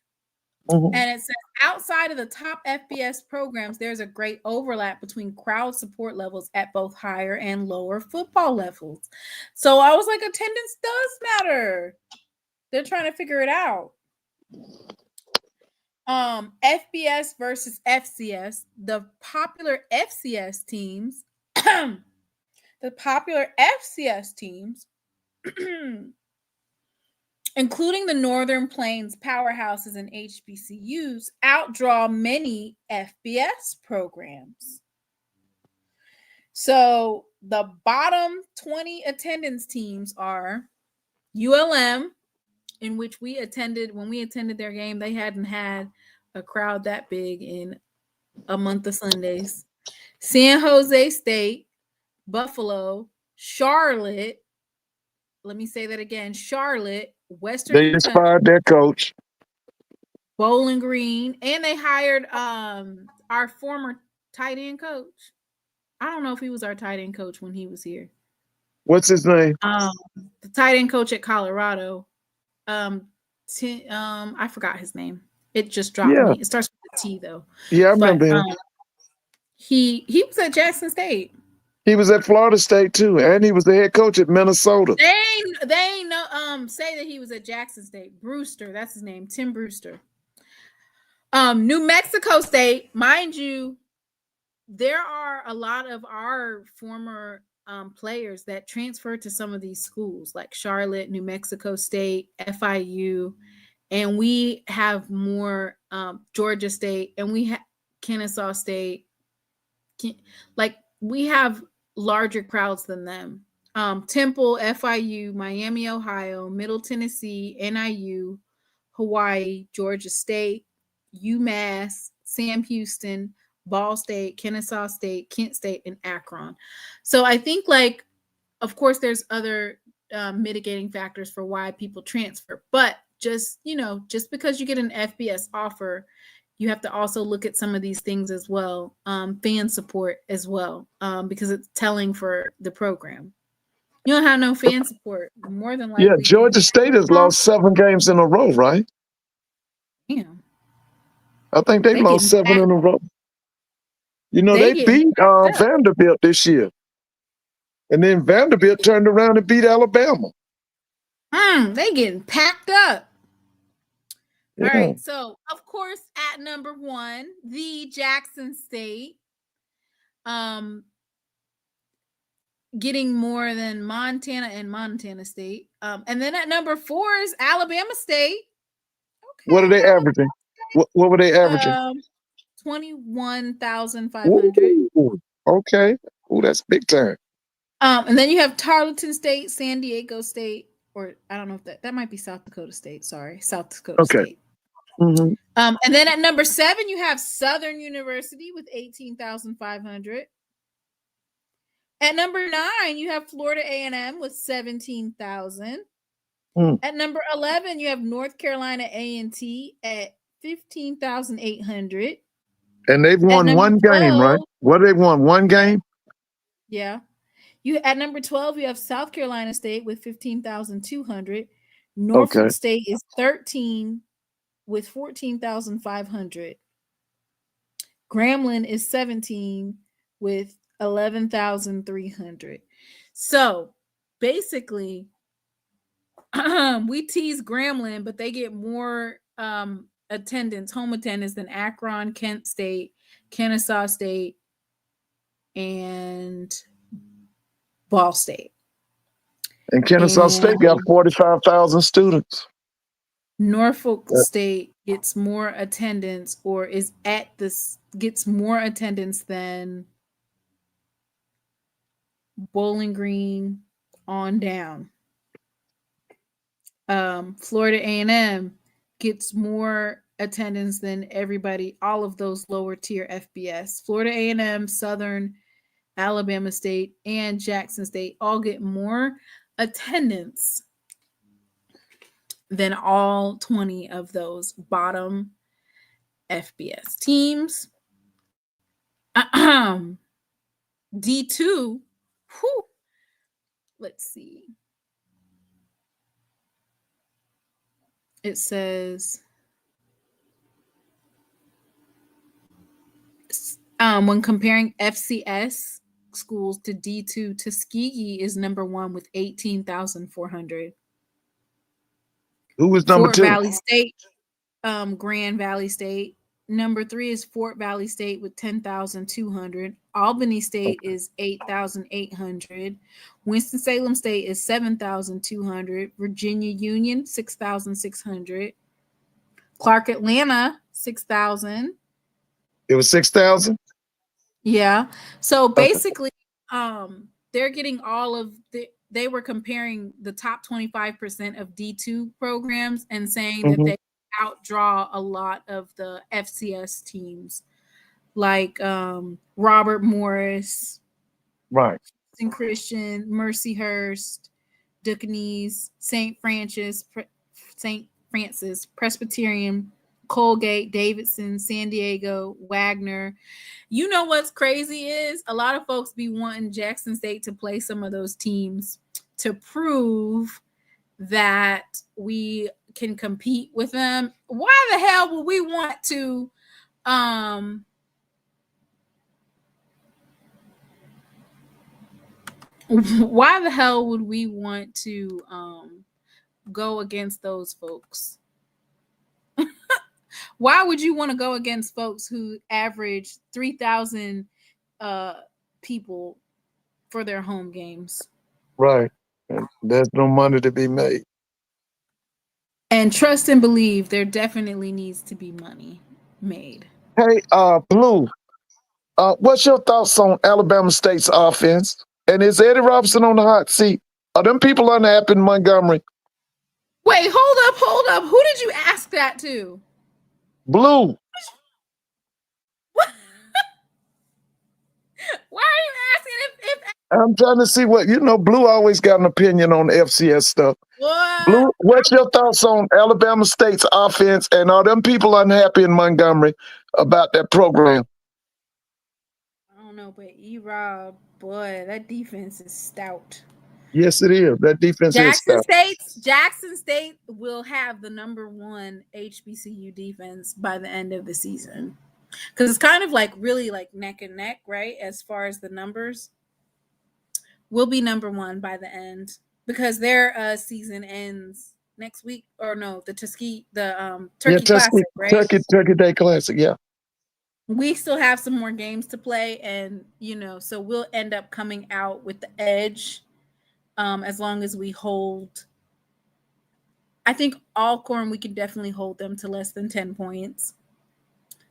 Mhm. And it says outside of the top FBS programs, there's a great overlap between crowd support levels at both higher and lower football levels. So I was like, attendance does matter. They're trying to figure it out. FBS versus FCS. The popular FCS teams, including the Northern Plains powerhouses and HBCUs, outdraw many FBS programs. So the bottom 20 attendance teams are ULM, in which we attended. When we attended their game, they hadn't had a crowd that big in a month of Sundays. San Jose State, Buffalo, Charlotte. Let me say that again. Charlotte, Western They Kentucky, inspired their coach. Bowling Green, and they hired our former tight end coach. I don't know if he was our tight end coach when he was here. What's his name? The tight end coach at Colorado. I forgot his name. It just dropped Yeah. me. It starts with a T though. Yeah, I remember him. He was at Jackson State. He was at Florida State too, and he was the head coach at Minnesota. They know say that he was at Jackson State. Brewster, that's his name, Tim Brewster. New Mexico State, mind you, there are a lot of our former players that transfer to some of these schools like Charlotte, New Mexico State, FIU, and we have more Georgia State, and we have Kennesaw State. Like we have larger crowds than them. Temple, FIU, Miami, Ohio, Middle Tennessee, NIU, Hawaii, Georgia State, UMass, Sam Houston, Ball State, Kennesaw State, Kent State, and Akron. So I think, like, of course, there's other mitigating factors for why people transfer, but just because you get an FBS offer, you have to also look at some of these things as well. Fan support as well, because it's telling for the program. You don't have no fan support, more than likely. Yeah, Georgia State has lost 7 games in a row, right? Yeah. I think they lost 7 in a row. You know, they beat Vanderbilt this year. And then Vanderbilt turned around and beat Alabama. They getting packed up. Yeah. All right. So, of course, at number 1, the Jackson State. Getting more than Montana and Montana State. And then at number 4 is Alabama State. Okay, what are they averaging? What were they averaging? 21,500. Okay. Oh, that's big time. And then you have Tarleton State, San Diego State, or I don't know if that might be South Dakota State. Sorry, South Dakota State. Mm-hmm. And then at number 7, you have Southern University with 18,500. At number 9, you have Florida A&M with 17,000. At number 11, you have North Carolina A&T at 15,800. And they've won one game, right? What they won? One game? Yeah. You at number 12, you have South Carolina State with 15,200. Norfolk State is 13 with 14,500. Grambling is 17 with 11,300. So basically, we tease Grambling, but they get more home attendance than Akron, Kent State, Kennesaw State, and Ball State. And Kennesaw State got 45,000 students. Norfolk State gets more attendance, or gets more attendance than Bowling Green on down. Florida A&M gets more attendance than everybody, all of those lower tier FBS. Florida A&M, Southern, Alabama State, and Jackson State all get more attendance than all 20 of those bottom FBS teams. D2, let's see. It says When comparing FCS schools to D2, Tuskegee is number one with 18,400. Who was number Fort 2? Valley State, Grand Valley State. Number 3 is Fort Valley State with 10,200. Albany State is 8,800. Winston-Salem State is 7,200. Virginia Union, 6,600. Clark Atlanta, 6,000. It was 6,000? Yeah. So Okay. basically, they're getting all of they were comparing the top 25% of D2 programs and saying that they outdraw a lot of the FCS teams like Robert Morris, Right. St. Christian, Mercyhurst, Duquesne, St. Francis, Presbyterian, Colgate, Davidson, San Diego, Wagner. You know what's crazy is a lot of folks be wanting Jackson State to play some of those teams to prove that we can compete with them. Why the hell would we want to why the hell would we want to go against those folks? Why would you want to go against folks who average 3,000 people for their home games? Right. And there's no money to be made. And trust and believe there definitely needs to be money made. Hey, Blue, what's your thoughts on Alabama State's offense? And is Eddie Robinson on the hot seat? Are them people unhappy in Montgomery? Wait, hold up. Who did you ask that to? Blue. Why are you asking if I'm trying to see what, Blue always got an opinion on FCS stuff. what? Blue, what's your thoughts on Alabama State's offense, and are them people unhappy in Montgomery about that program? I don't know, but E-Rob, boy, that defense is stout. Yes, it is. That defense is stout. Jackson State will have the number one HBCU defense by the end of the season. Because it's kind of like really like neck and neck, right? As far as the numbers, we'll be number one by the end because their season ends next week, or no, the Turkey Classic, right? Turkey Day Classic, yeah. We still have some more games to play, and so we'll end up coming out with the edge, as long as we hold. I think Alcorn, we can definitely hold them to less than 10 points.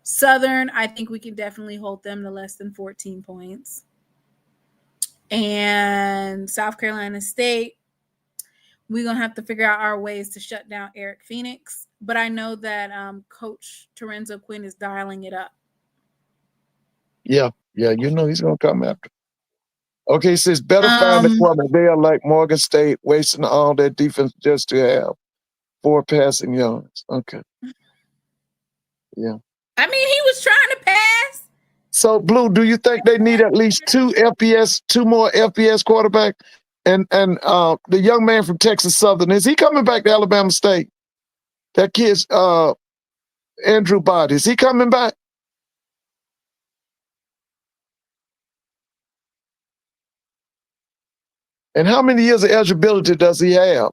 Southern, I think we can definitely hold them to less than 14 points. And South Carolina State, we're going to have to figure out our ways to shut down Eric Phoenix. But I know that Coach Terenzo Quinn is dialing it up. Yeah, he's going to come after. Okay, says better find the quarterback. They are like Morgan State, wasting all their defense just to have 4 passing yards. Okay. Yeah. I mean, he was trying to pass. So, Blue, do you think they need at least 2 more FBS quarterbacks? And the young man from Texas Southern, is he coming back to Alabama State? That kid's Andrew Bott. Is he coming back? And how many years of eligibility does he have?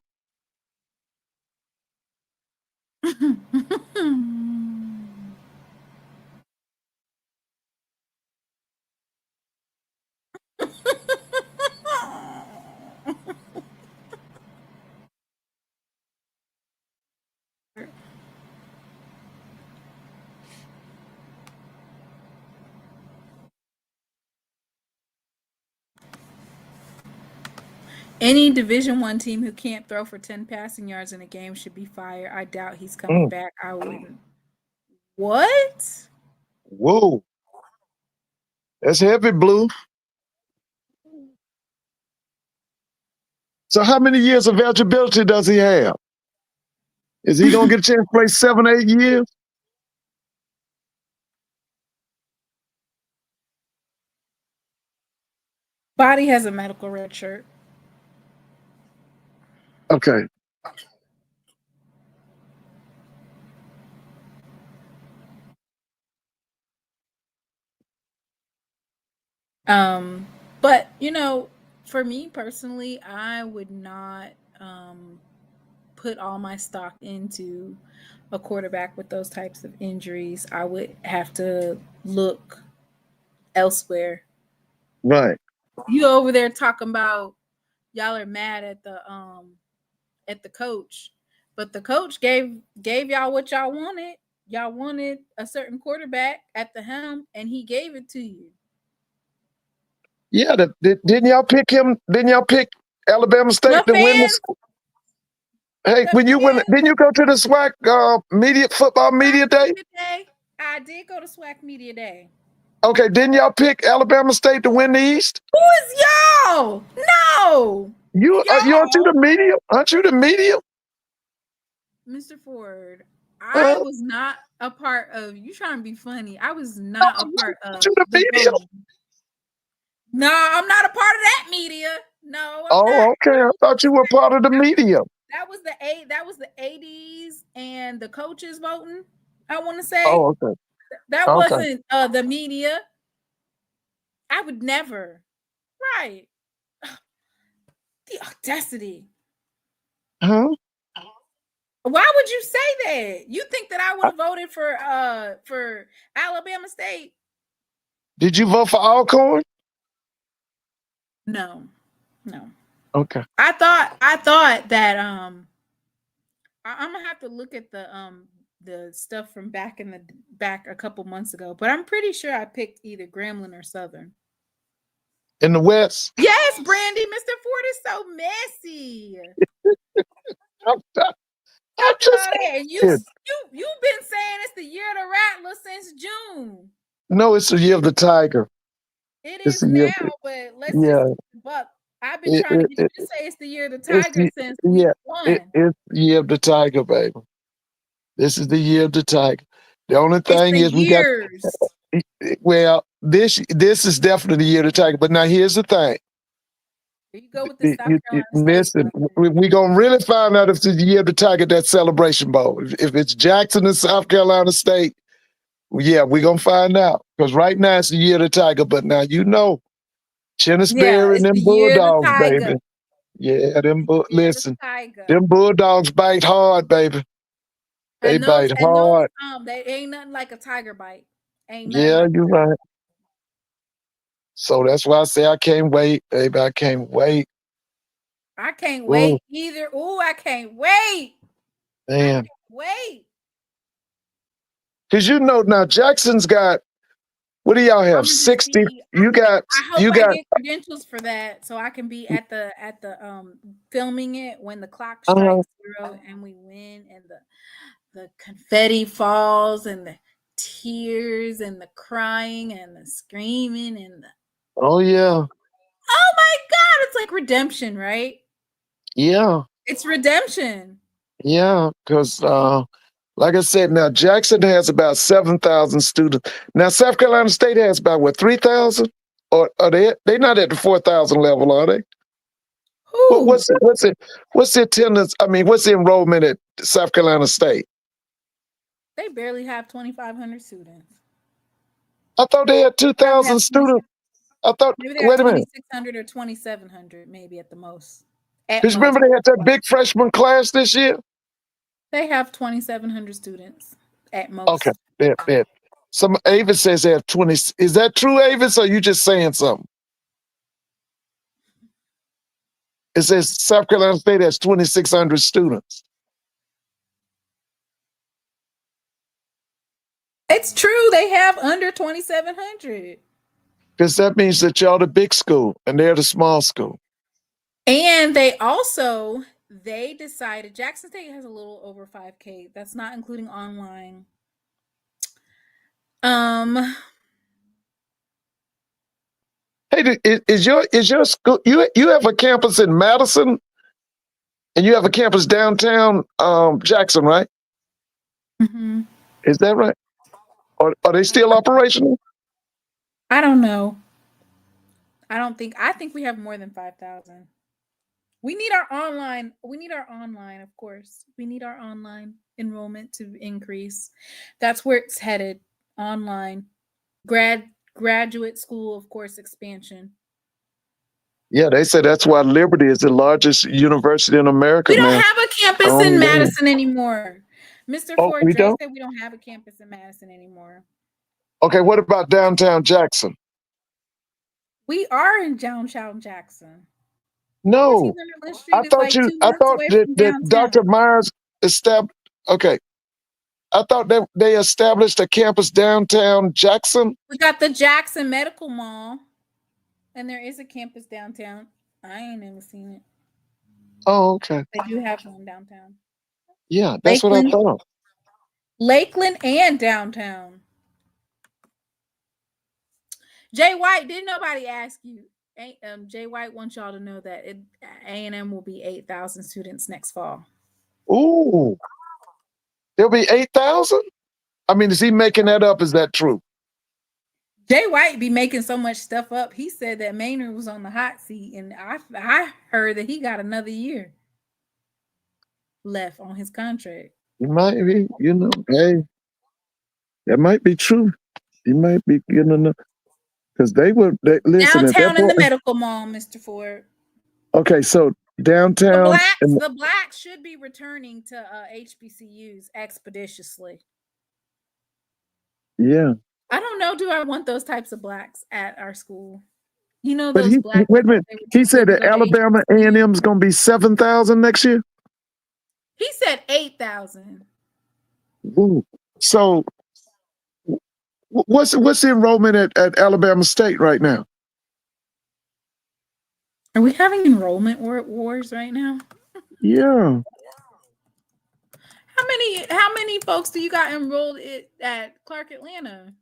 Any Division I team who can't throw for 10 passing yards in a game should be fired. I doubt he's coming back. I wouldn't. What? Whoa. That's heavy, Blue. So how many years of eligibility does he have? Is he going to get a chance to play 7, 8 years? Body has a medical red shirt. Okay. But for me personally, I would not put all my stock into a quarterback with those types of injuries. I would have to look elsewhere. Right. You over there talking about y'all are mad at the coach, but the coach gave y'all what y'all wanted. Y'all wanted a certain quarterback at the helm, and he gave it to you. Yeah, didn't y'all pick him? Didn't y'all pick Alabama State The to win fans, this? Hey, the when you win, fans, didn't you go to the SWAC football media SWAC day? media day. I did go to SWAC media day. Okay, didn't y'all pick Alabama State to win the East? Who is y'all? No, You aren't you y'all, the media? Aren't you the media? Mr. Ford. I Uh, was not a part of you trying to be funny. I was no, not a part aren't of you the the media? voting. No, I'm not a part of that media. No, I'm not. Oh, okay. I thought you were part of the media. That was the ADs and the coaches voting. I want to say Oh, okay. that Okay. wasn't the media. I would never. Right. The audacity. Huh? Why would you say that? You think that I would I- have voted for Alabama State? Did you vote for Alcorn? No. No. Okay. I thought that I'm gonna have to look at the stuff from back a couple months ago, but I'm pretty sure I picked either Gremlin or Southern. In the West? Yes, Brandy, Mr. Ford is so messy. I'm, I'm Talking just all that, and saying. you've been saying it's the year of the rattler since June. No, it's the year of the tiger. It It's is the year of now, but let's just yeah. keep the buck. I've been It, trying to it, get it, you to say it's the year of the it's tiger the since week yeah. one. It's the year of the tiger, baby. This is the year of the tiger. The only It's thing the is we got years. well, this is definitely the year of the tiger. But now here's the thing. Here you go with the South Carolina State Listen, stuff. we gonna really find out if it's the year of the tiger that Celebration Bowl. If it's Jackson and South Carolina State, yeah, we're gonna find out. Because right now it's the year of the tiger. But now Yeah, Chennisberry and it's the them year of the Bulldogs, tiger. baby. Yeah, Year of the listen, tiger. them Bulldogs bite hard, baby. They bite And those hard. they ain't nothing like a tiger bite. Ain't nothing Yeah, like you're right. So that's why I say I can't wait, baby. I can't wait. I can't Oh, wait either. Oh, I can't wait. I man. can't wait. Because now Jackson's got, what do y'all have? I'm gonna just 60. be. I hope You I got, get credentials for that, so I can be at the filming it when the clock uh, strikes 0 and we win, and the confetti falls and the tears and the crying and the screaming and the oh, yeah. oh my god, it's like redemption, right? Yeah. It's redemption. Yeah. Because, like I said, now Jackson has about 7,000 students. Now, South Carolina State has about, what, 3,000? Or are they not at the 4,000 level, are they? Who? What's the attendance? I mean, what's the enrollment at South Carolina State? They barely have 2,500 students. I thought they had Probably have 2,000 20, students. I thought, maybe they have wait a minute. 2,600 or 2,700, maybe at the most. At Because most, remember they had that big freshman class this year? they have 2,700 students at Okay, most. bet. Some Avis says they have 20. Is that true, Avis, or you just saying something? It says South Carolina State has 2,600 students. It's true. They have under 2,700. Because that means that y'all the big school and they're the small school. And they decided Jackson State has a little over 5K. That's not including online. Um, Hey, is your school, you have a campus in Madison and you have a campus downtown Jackson, right? mhm. Is that right? Are they still operational? I don't know. I think we have more than 5,000. We need our online. We need our online, of course. We need our online enrollment to increase. That's where it's headed. Online. graduate school of course expansion. Yeah, they say that's why Liberty is the largest university in America We don't now. have a campus Only in one. Madison anymore. Mr. Oh, Ford we Dre don't? said we don't have a campus in Madison anymore. Okay, what about downtown Jackson? We are in downtown Jackson. No. 1400 Lynch I Street is thought like 2 I blocks thought away that, from that Dr. downtown. Myers established, okay. I thought that they established a campus downtown Jackson. We got the Jackson Medical Mall, and there is a campus downtown. I ain't never seen it. Oh, okay. They do have one downtown. Yeah, that's what I thought. Lakeland and downtown. Jay White, didn't nobody ask you? Jay White wants y'all to know that A&M will be 8,000 students next fall. Ooh, there'll be 8,000? I mean, is he making that up? Is that true? Jay White be making so much stuff up. He said that Maynard was on the hot seat, and I heard that he got another year left on his contract. He might be, hey, that might be true. He might be getting enough. Because listen. Downtown in the medical mall, Mr. Ford. Okay, so downtown. The blacks should be returning to HBCUs expeditiously. Yeah. I don't know. Do I want those types of blacks at our school? You know, But those blacks. wait a minute. He said that Alabama A&M is going to be 7,000 next year. He said 8,000. So, what's the enrollment at Alabama State right now? Are we having enrollment wars right now? Yeah. How many folks do you got enrolled at Clark Atlanta?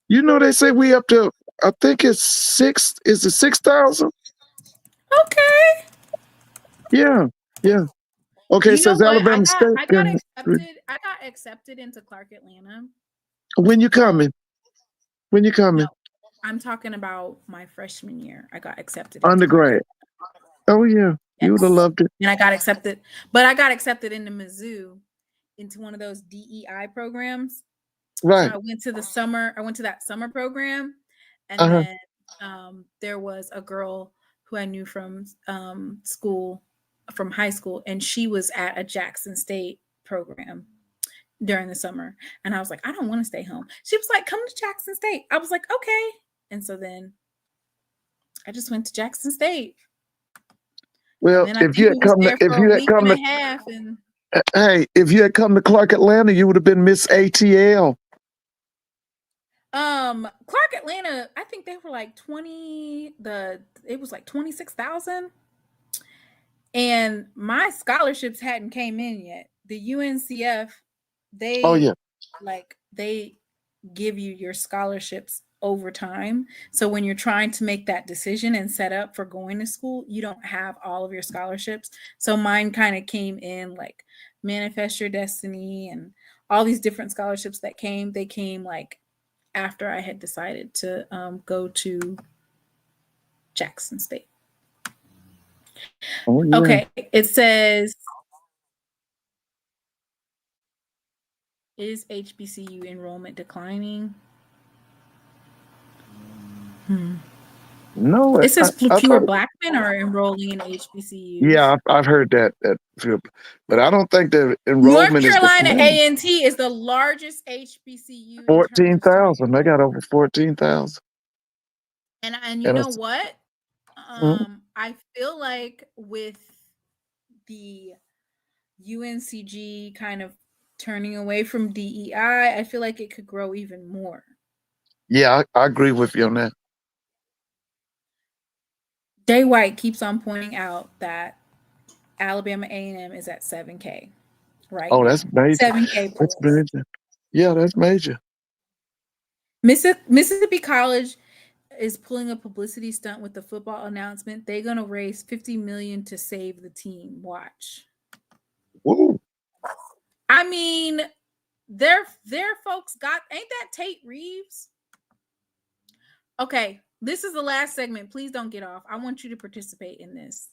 You know, they say we up to, I think it's 6,000? Okay. Yeah. Okay, so Alabama State. I got accepted into Clark Atlanta. When you coming? No, I'm talking about my freshman year. I got accepted. Undergrad. Oh yeah, you would have loved it. And I got accepted, but I got accepted into Mizzou, into one of those DEI programs. Right. So I went to that summer program, and then there was a girl who I knew from from high school, and she was at a Jackson State program during the summer. And I was like, I don't want to stay home. She was like, come to Jackson State. I was like, okay. And so then I just went to Jackson State. Well, if you had come to Clark Atlanta, you would have been Miss ATL. Clark Atlanta, I think they were like it was like 26,000. And my scholarships hadn't came in yet. The UNCF, they give you your scholarships over time. So when you're trying to make that decision and set up for going to school, you don't have all of your scholarships. So mine kind of came in like Manifest Your Destiny and all these different scholarships that came. They came like after I had decided to go to Jackson State. Oh, yeah. Okay, it says, is HBCU enrollment declining? No, it says fewer black men are enrolling in HBCUs. Yeah, I've heard that, but I don't think the enrollment. North Carolina A&T is the largest HBCU. 14,000. They got over 14,000. And you know what? I feel like with the UNCG kind of turning away from DEI, I feel like it could grow even more. Yeah, I agree with you on that. Jay White keeps on pointing out that Alabama A&M is at 7K, right? Oh, that's major. 7K. That's major. Yeah, that's major. Mississippi College is pulling a publicity stunt with the football announcement. They're gonna raise $50 million to save the team. Watch. Woo. I mean, their folks ain't that Tate Reeves? Okay, this is the last segment. Please don't get off. I want you to participate in this.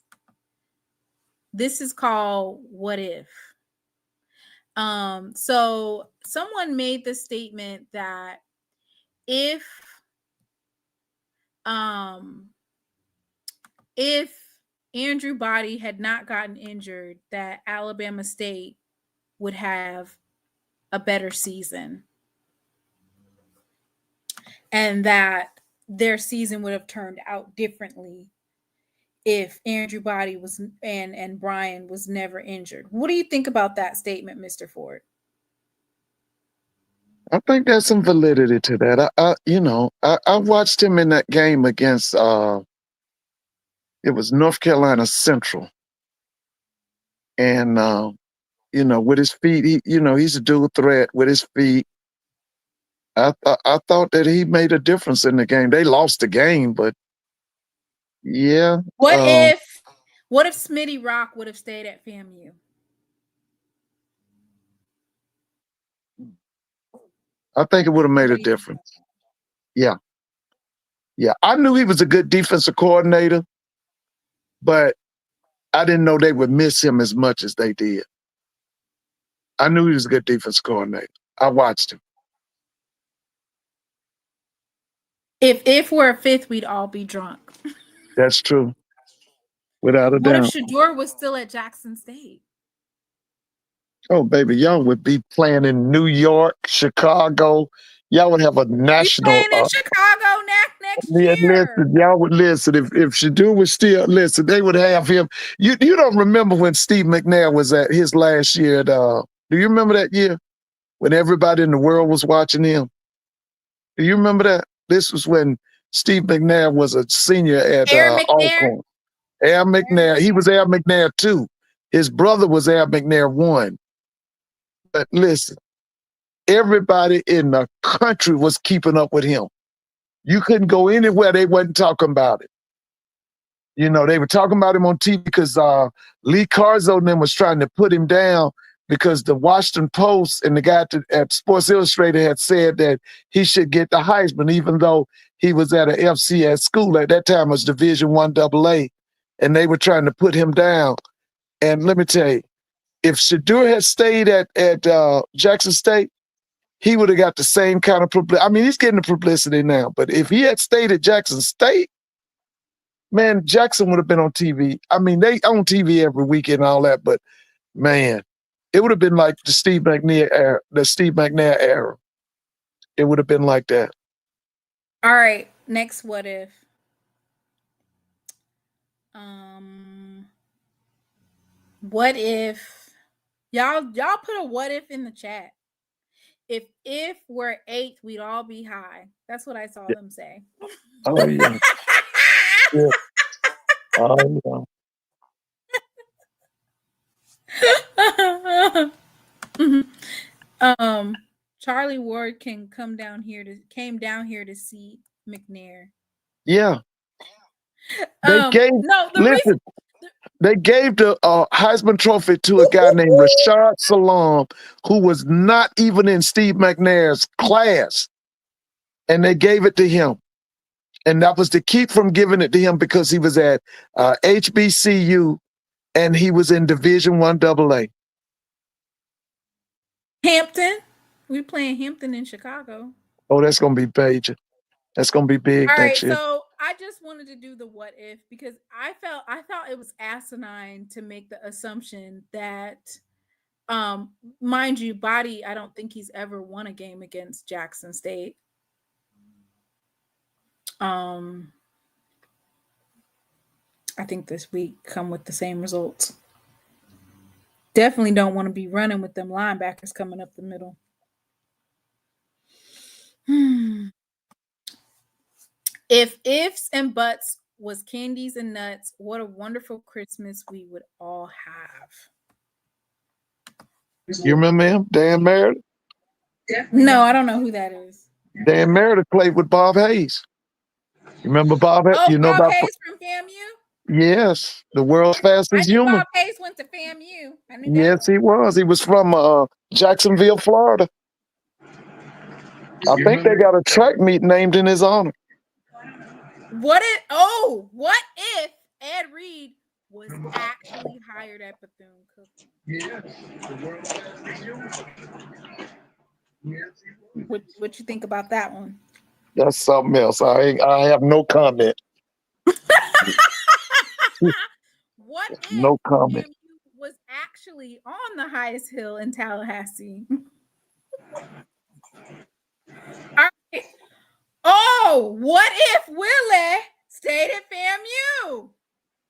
This is called What If. So someone made the statement that if if Andrew Body had not gotten injured, that Alabama State would have a better season, and that their season would have turned out differently if Andrew Body was and Brian was never injured. What do you think about that statement, Mr. Ford? I think there's some validity to that. I watched him in that game against it was North Carolina Central, and with his feet, he's a dual threat with his feet. I thought that he made a difference in the game. They lost the game, but yeah. What if Smitty Rock would have stayed at FAMU? I think it would have made a difference. Yeah. Yeah. I knew he was a good defensive coordinator, but I didn't know they would miss him as much as they did. I knew he was a good defensive coordinator. I watched him. If we're a fifth, we'd all be drunk. That's true. Without a doubt. What if Shedeur was still at Jackson State? Oh, baby, y'all would be playing in New York, Chicago. Y'all would have a national. Playing in Chicago next year. Listen, y'all would listen. If Shedeur was still listen, they would have him. You don't remember when Steve McNair was at his last year? Do you remember that year when everybody in the world was watching him? Do you remember that? This was when Steve McNair was a senior at Alcorn. Air McNair. He was Air McNair 2. His brother was Air McNair 1. But listen, everybody in the country was keeping up with him. You couldn't go anywhere they wasn't talking about it. They were talking about him on TV because Lee Carzo and them was trying to put him down because the Washington Post and the guy at Sports Illustrated had said that he should get the Heisman, even though he was at an FCS school. At that time, it was Division I AA, and they were trying to put him down. And let me tell you, if Shedeur had stayed at Jackson State, he would have got the same kind of publicity. I mean, he's getting the publicity now, but if he had stayed at Jackson State, man, Jackson would have been on TV. I mean, they on TV every weekend and all that, but man, it would have been like the Steve McNair era. It would have been like that. All right, next what if? What if y'all put a what if in the chat? If we're 8th, we'd all be high. That's what I saw them say. Oh yeah. Yeah. Oh yeah. Charlie Ward came down here to see McNair. Yeah. They gave the Heisman Trophy to a guy named Rashad Salam, who was not even in Steve McNair's class. And they gave it to him. And that was to keep from giving it to him because he was at HBCU and he was in Division I AA. Hampton. We're playing Hampton in Chicago. Oh, that's going to be major. That's going to be big next year. So I just wanted to do the what if because I thought it was asinine to make the assumption that, mind you, Body, I don't think he's ever won a game against Jackson State. I think this week come with the same results. Definitely don't want to be running with them linebackers coming up the middle. If ifs and buts was candies and nuts, what a wonderful Christmas we would all have. You remember him, Dan Meredith? No, I don't know who that is. Dan Meredith played with Bob Hayes. You remember Bob Hayes? Oh, Bob Hayes from FAMU? Yes, the world's fastest human. Bob Hayes went to FAMU. Yes, he was. He was from Jacksonville, Florida. I think they got a track meet named in his honor. What if Ed Reed was actually hired at Bethune-Cookman? Yes, the world's fastest human. What you think about that one? That's something else. I have no comment. What if No comment. FAMU was actually on the highest hill in Tallahassee? All right. Oh, what if Willie stayed at FAMU?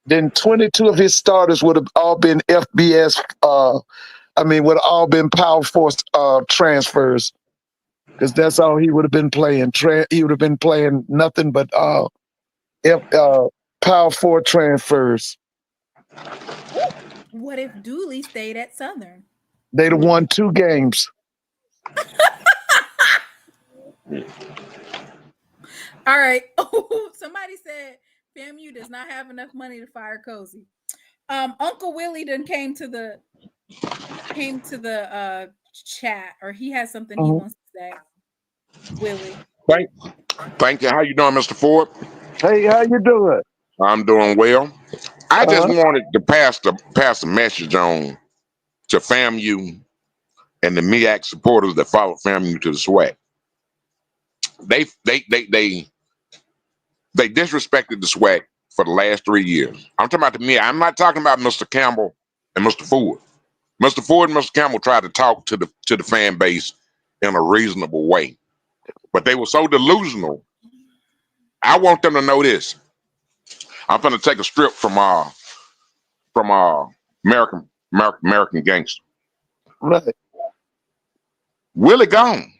Then 22 of his starters would have all been FBS. Would have all been Power Force transfers, because that's all he would have been playing. He would have been playing nothing but Power Four transfers. What if Dooley stayed at Southern? They'd have won 2 games. All right. Oh, somebody said FAMU does not have enough money to fire Cozy. Uncle Willie then came to the chat, or he has something he wants to say. Willie. Thank you. How you doing, Mr. Ford? Hey, how you doing? I'm doing well. I just wanted to pass the message on to FAMU and the MEAC supporters that follow FAMU to the SWAC. They disrespected the SWAC for the last 3 years. I'm talking about the MEAC. I'm not talking about Mr. Campbell and Mr. Ford. Mr. Ford and Mr. Campbell tried to talk to the fan base in a reasonable way, but they were so delusional. I want them to know this. I'm going to take a strip from American Gangster. Right. Willie gone.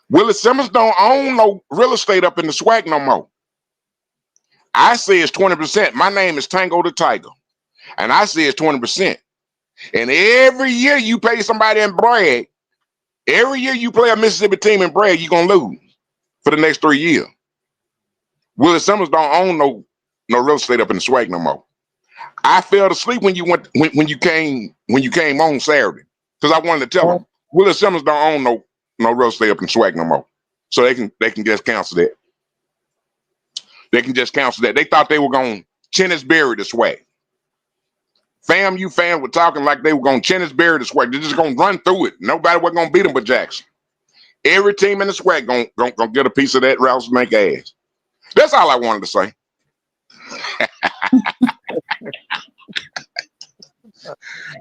Willie Simmons don't own no real estate up in the SWAC no more. I say it's 20%. My name is Tango the Tiger, and I say it's 20%. And every year you pay somebody in Bragg, every year you play a Mississippi team in Bragg, you're gonna lose for the next 3 years. Willie Simmons don't own no real estate up in the SWAC no more. I fell asleep when you came on Saturday, because I wanted to tell them Willie Simmons don't own no real estate up in the SWAC no more. So they can just cancel that. They can just cancel that. They thought they were going Chennis Berry the SWAC. FAMU fans were talking like they were going Chennis Berry the SWAC. They're just gonna run through it. Nobody was gonna beat them but Jackson. Every team in the SWAC gonna get a piece of that rattlesnake ass. That's all I wanted to say.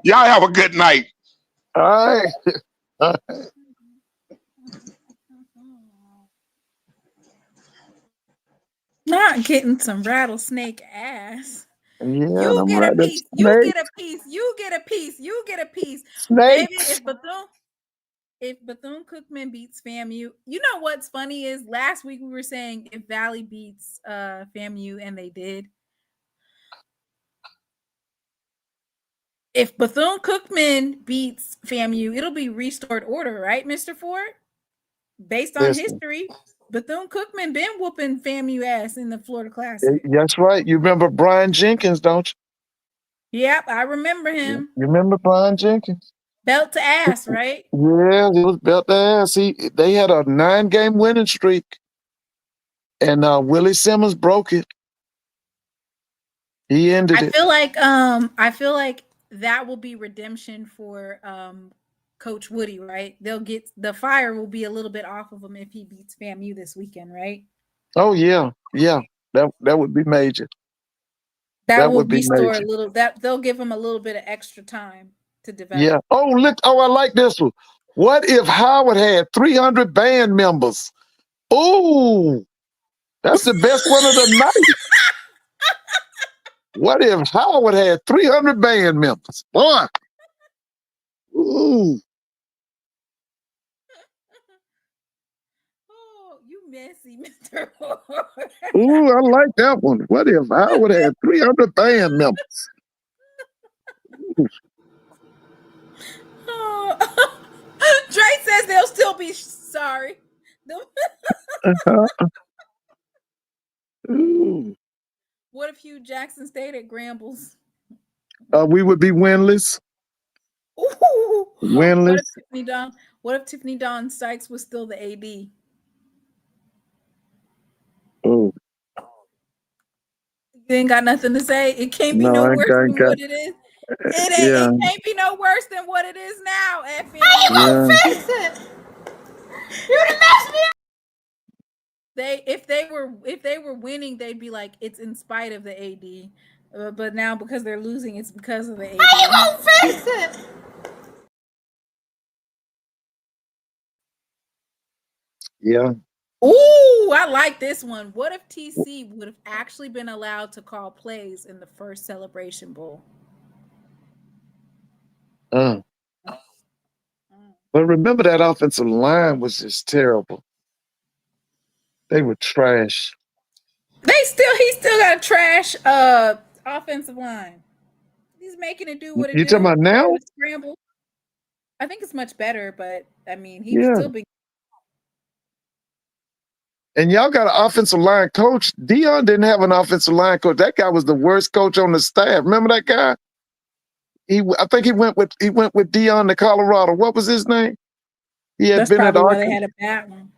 Y'all have a good night. All right. Not getting some rattlesnake ass. Yeah, You get a piece. You get a piece. You get a piece. You get a piece. Baby, if Bethune-Cookman beats FAMU, you know what's funny is last week we were saying if Valley beats FAMU, and they did. If Bethune-Cookman beats FAMU, it'll be restored order, right, Mr. Ford? Based on history, Bethune-Cookman been whooping FAMU ass in the Florida Classic. That's right. You remember Brian Jenkins, don't you? Yep, I remember him. You remember Brian Jenkins? Belt to ass, right? Yeah, it was belt to ass. They had a 9-game winning streak, and Willie Simmons broke it. He ended it. I feel like that will be redemption for Coach Woody, right? The fire will be a little bit off of him if he beats FAMU this weekend, right? Oh yeah. That would be major. That will restore a little. That they'll give him a little bit of extra time to develop. Yeah. Oh look. Oh, I like this one. What if Howard had 300 band members? Oh, that's the best one of the night. What if Howard had 300 band members? Boy. Ooh. Oh, you messy, Mr. Ford. Ooh, I like that one. What if Howard had 300 band members? Oh. Dre says they'll still be sorry. Ooh. What if Hugh Jackson stayed at Grambles? We would be winless. Ooh. Winless. What if Tiffany Dawn Sykes was still the AD? Oh. You ain't got nothing to say. It can't be no worse than what it is. It can't be no worse than what it is now, Effie. How you gonna fix it? You done messed me up. if they were winning, they'd be like, it's in spite of the AD. But now because they're losing, it's because of the AD. How you gonna fix it? Yeah. Ooh, I like this one. What if TC would have actually been allowed to call plays in the first Celebration Bowl? But remember that offensive line was just terrible. They were trash. He still got a trash offensive line. He's making it do what it You talking do. about now? Scramble. I think it's much better, but I mean, he's Yeah. still big. And y'all got an offensive line coach. Dion didn't have an offensive line coach. That guy was the worst coach on the staff. Remember that guy? I think he went with Dion to Colorado. What was his name? He had That's been at probably why Arkansas. they had a bad one.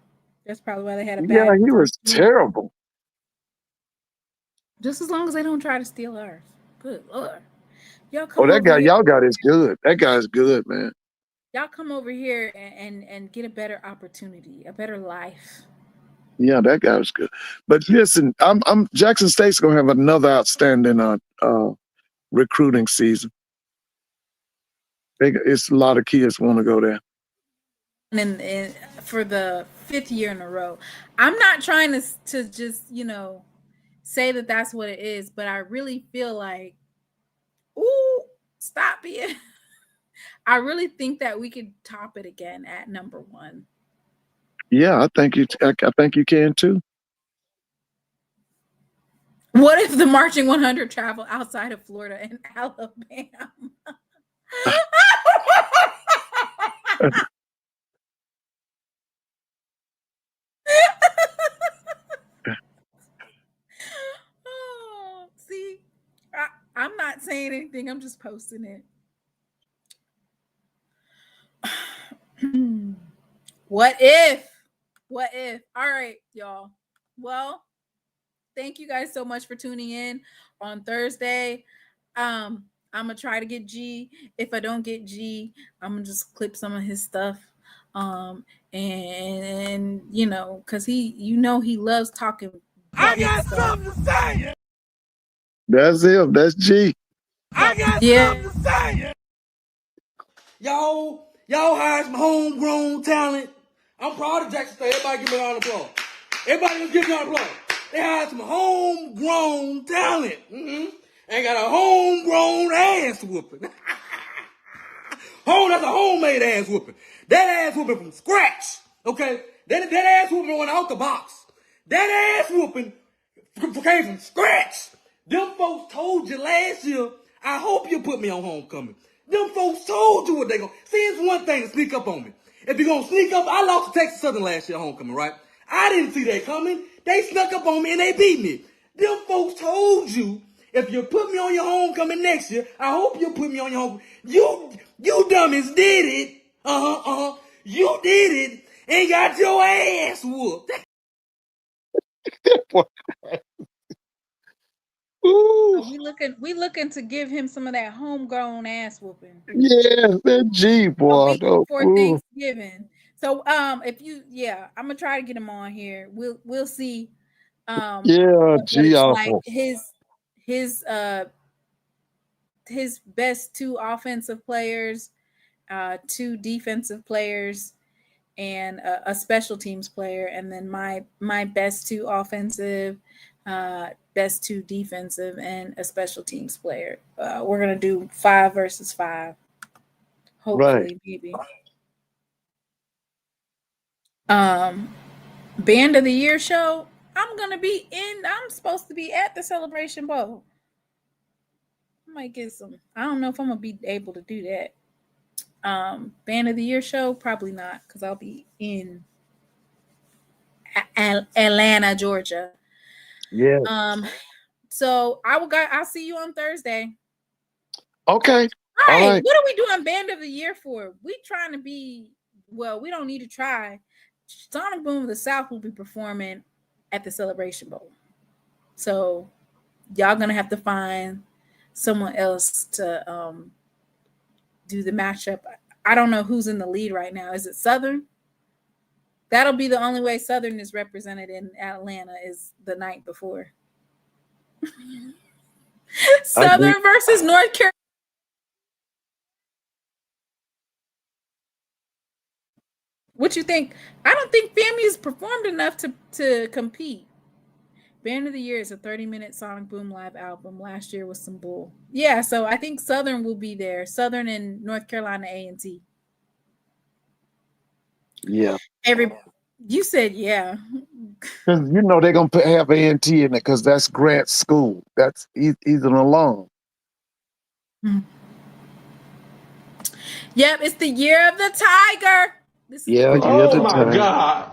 That's probably why they had a Yeah, bad. he was terrible. Just as long as they don't try to steal ours. Good Lord. Y'all come Oh, that over guy here. y'all got is good. That guy's good, man. Y'all come over here and get a better opportunity, a better life. Yeah, that guy was good. But listen, I'm Jackson State's gonna have another outstanding recruiting season. It's a lot of kids want to go there. And for the 5th year in a row, I'm not trying to just say that that's what it is, but I really feel like, ooh, stop being. I really think that we could top it again at number 1. Yeah, I think you can too. What if the Marching 100 travel outside of Florida and Alabama? Oh, see, I'm not saying anything. I'm just posting it. What if? What if? All right, y'all. Well, thank you guys so much for tuning in on Thursday. I'm gonna try to get G. If I don't get G, I'm gonna just clip some of his stuff. And because he loves talking. I got something to say. That's him. That's G. I got something to say. Y'all hired some homegrown talent. I'm proud of Jackson State. Everybody give me a round of applause. Everybody just give me a round of applause. They hired some homegrown talent. And got a homegrown ass whooping. That's a homemade ass whooping. That ass whooping from scratch. Okay? That ass whooping went out the box. That ass whooping came from scratch. Them folks told you last year, I hope you put me on homecoming. Them folks told you what they gonna. See, it's one thing to sneak up on me. If you're gonna sneak up, I lost to Texas Southern last year homecoming, right? I didn't see that coming. They snuck up on me and they beat me. Them folks told you, if you put me on your homecoming next year, I hope you put me on your homecoming. You dummies did it. You did it and got your ass whooped. Ooh, We looking to give him some of that homegrown ass whooping. yeah, that G A boy. week before Thanksgiving. So I'm gonna try to get him on here. We'll see Yeah, what G it's like. awful. His best 2 offensive players, 2 defensive players, and a special teams player, and then my best 2 offensive, best 2 defensive, and a special teams player. We're gonna do 5 versus 5. Hopefully, maybe. Band of the Year show. I'm supposed to be at the Celebration Bowl. I might get some. I don't know if I'm gonna be able to do that. Band of the Year show, probably not, because I'll be in Atlanta, Georgia. Yeah. So I'll see you on Thursday. Okay. All right. right. What are we doing Band of the Year for? We trying to be, well, we don't need to try. Sonic Boom of the South will be performing at the Celebration Bowl. So y'all gonna have to find someone else to do the matchup. I don't know who's in the lead right now. Is it Southern? That'll be the only way Southern is represented in Atlanta is the night before. Southern versus North Carolina. What you think? I don't think FAMU's performed enough to compete. Band of the Year is a 30-minute Sonic Boom live album. Last year was some bull. Yeah, so I think Southern will be there. Southern and North Carolina A&T. Yeah. You said yeah. Because you know they're going to have A&T in it because that's Grant's school. He's an alum. Yep, it's the year of the tiger. Oh my God.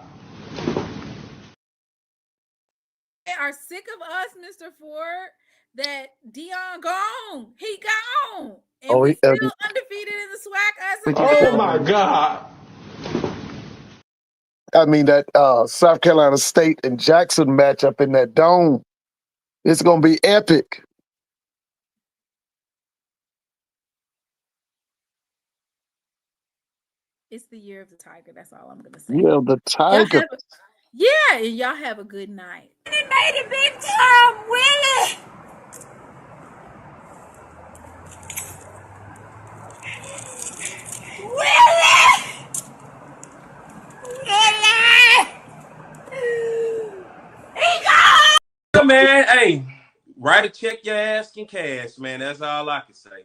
They are sick of us, Mr. Ford, that Dion gone. He gone. And we still undefeated in the SWAC. Oh my God. I mean, that South Carolina State and Jackson matchup in that dome, it's going to be epic. It's the year of the tiger. That's all I'm going to say. Yeah, the tiger. Yeah, and y'all have a good night. He made it big time, Willie! Willie! Willie! He gone! Man, hey, write a check your ass in cash, man. That's all I can say.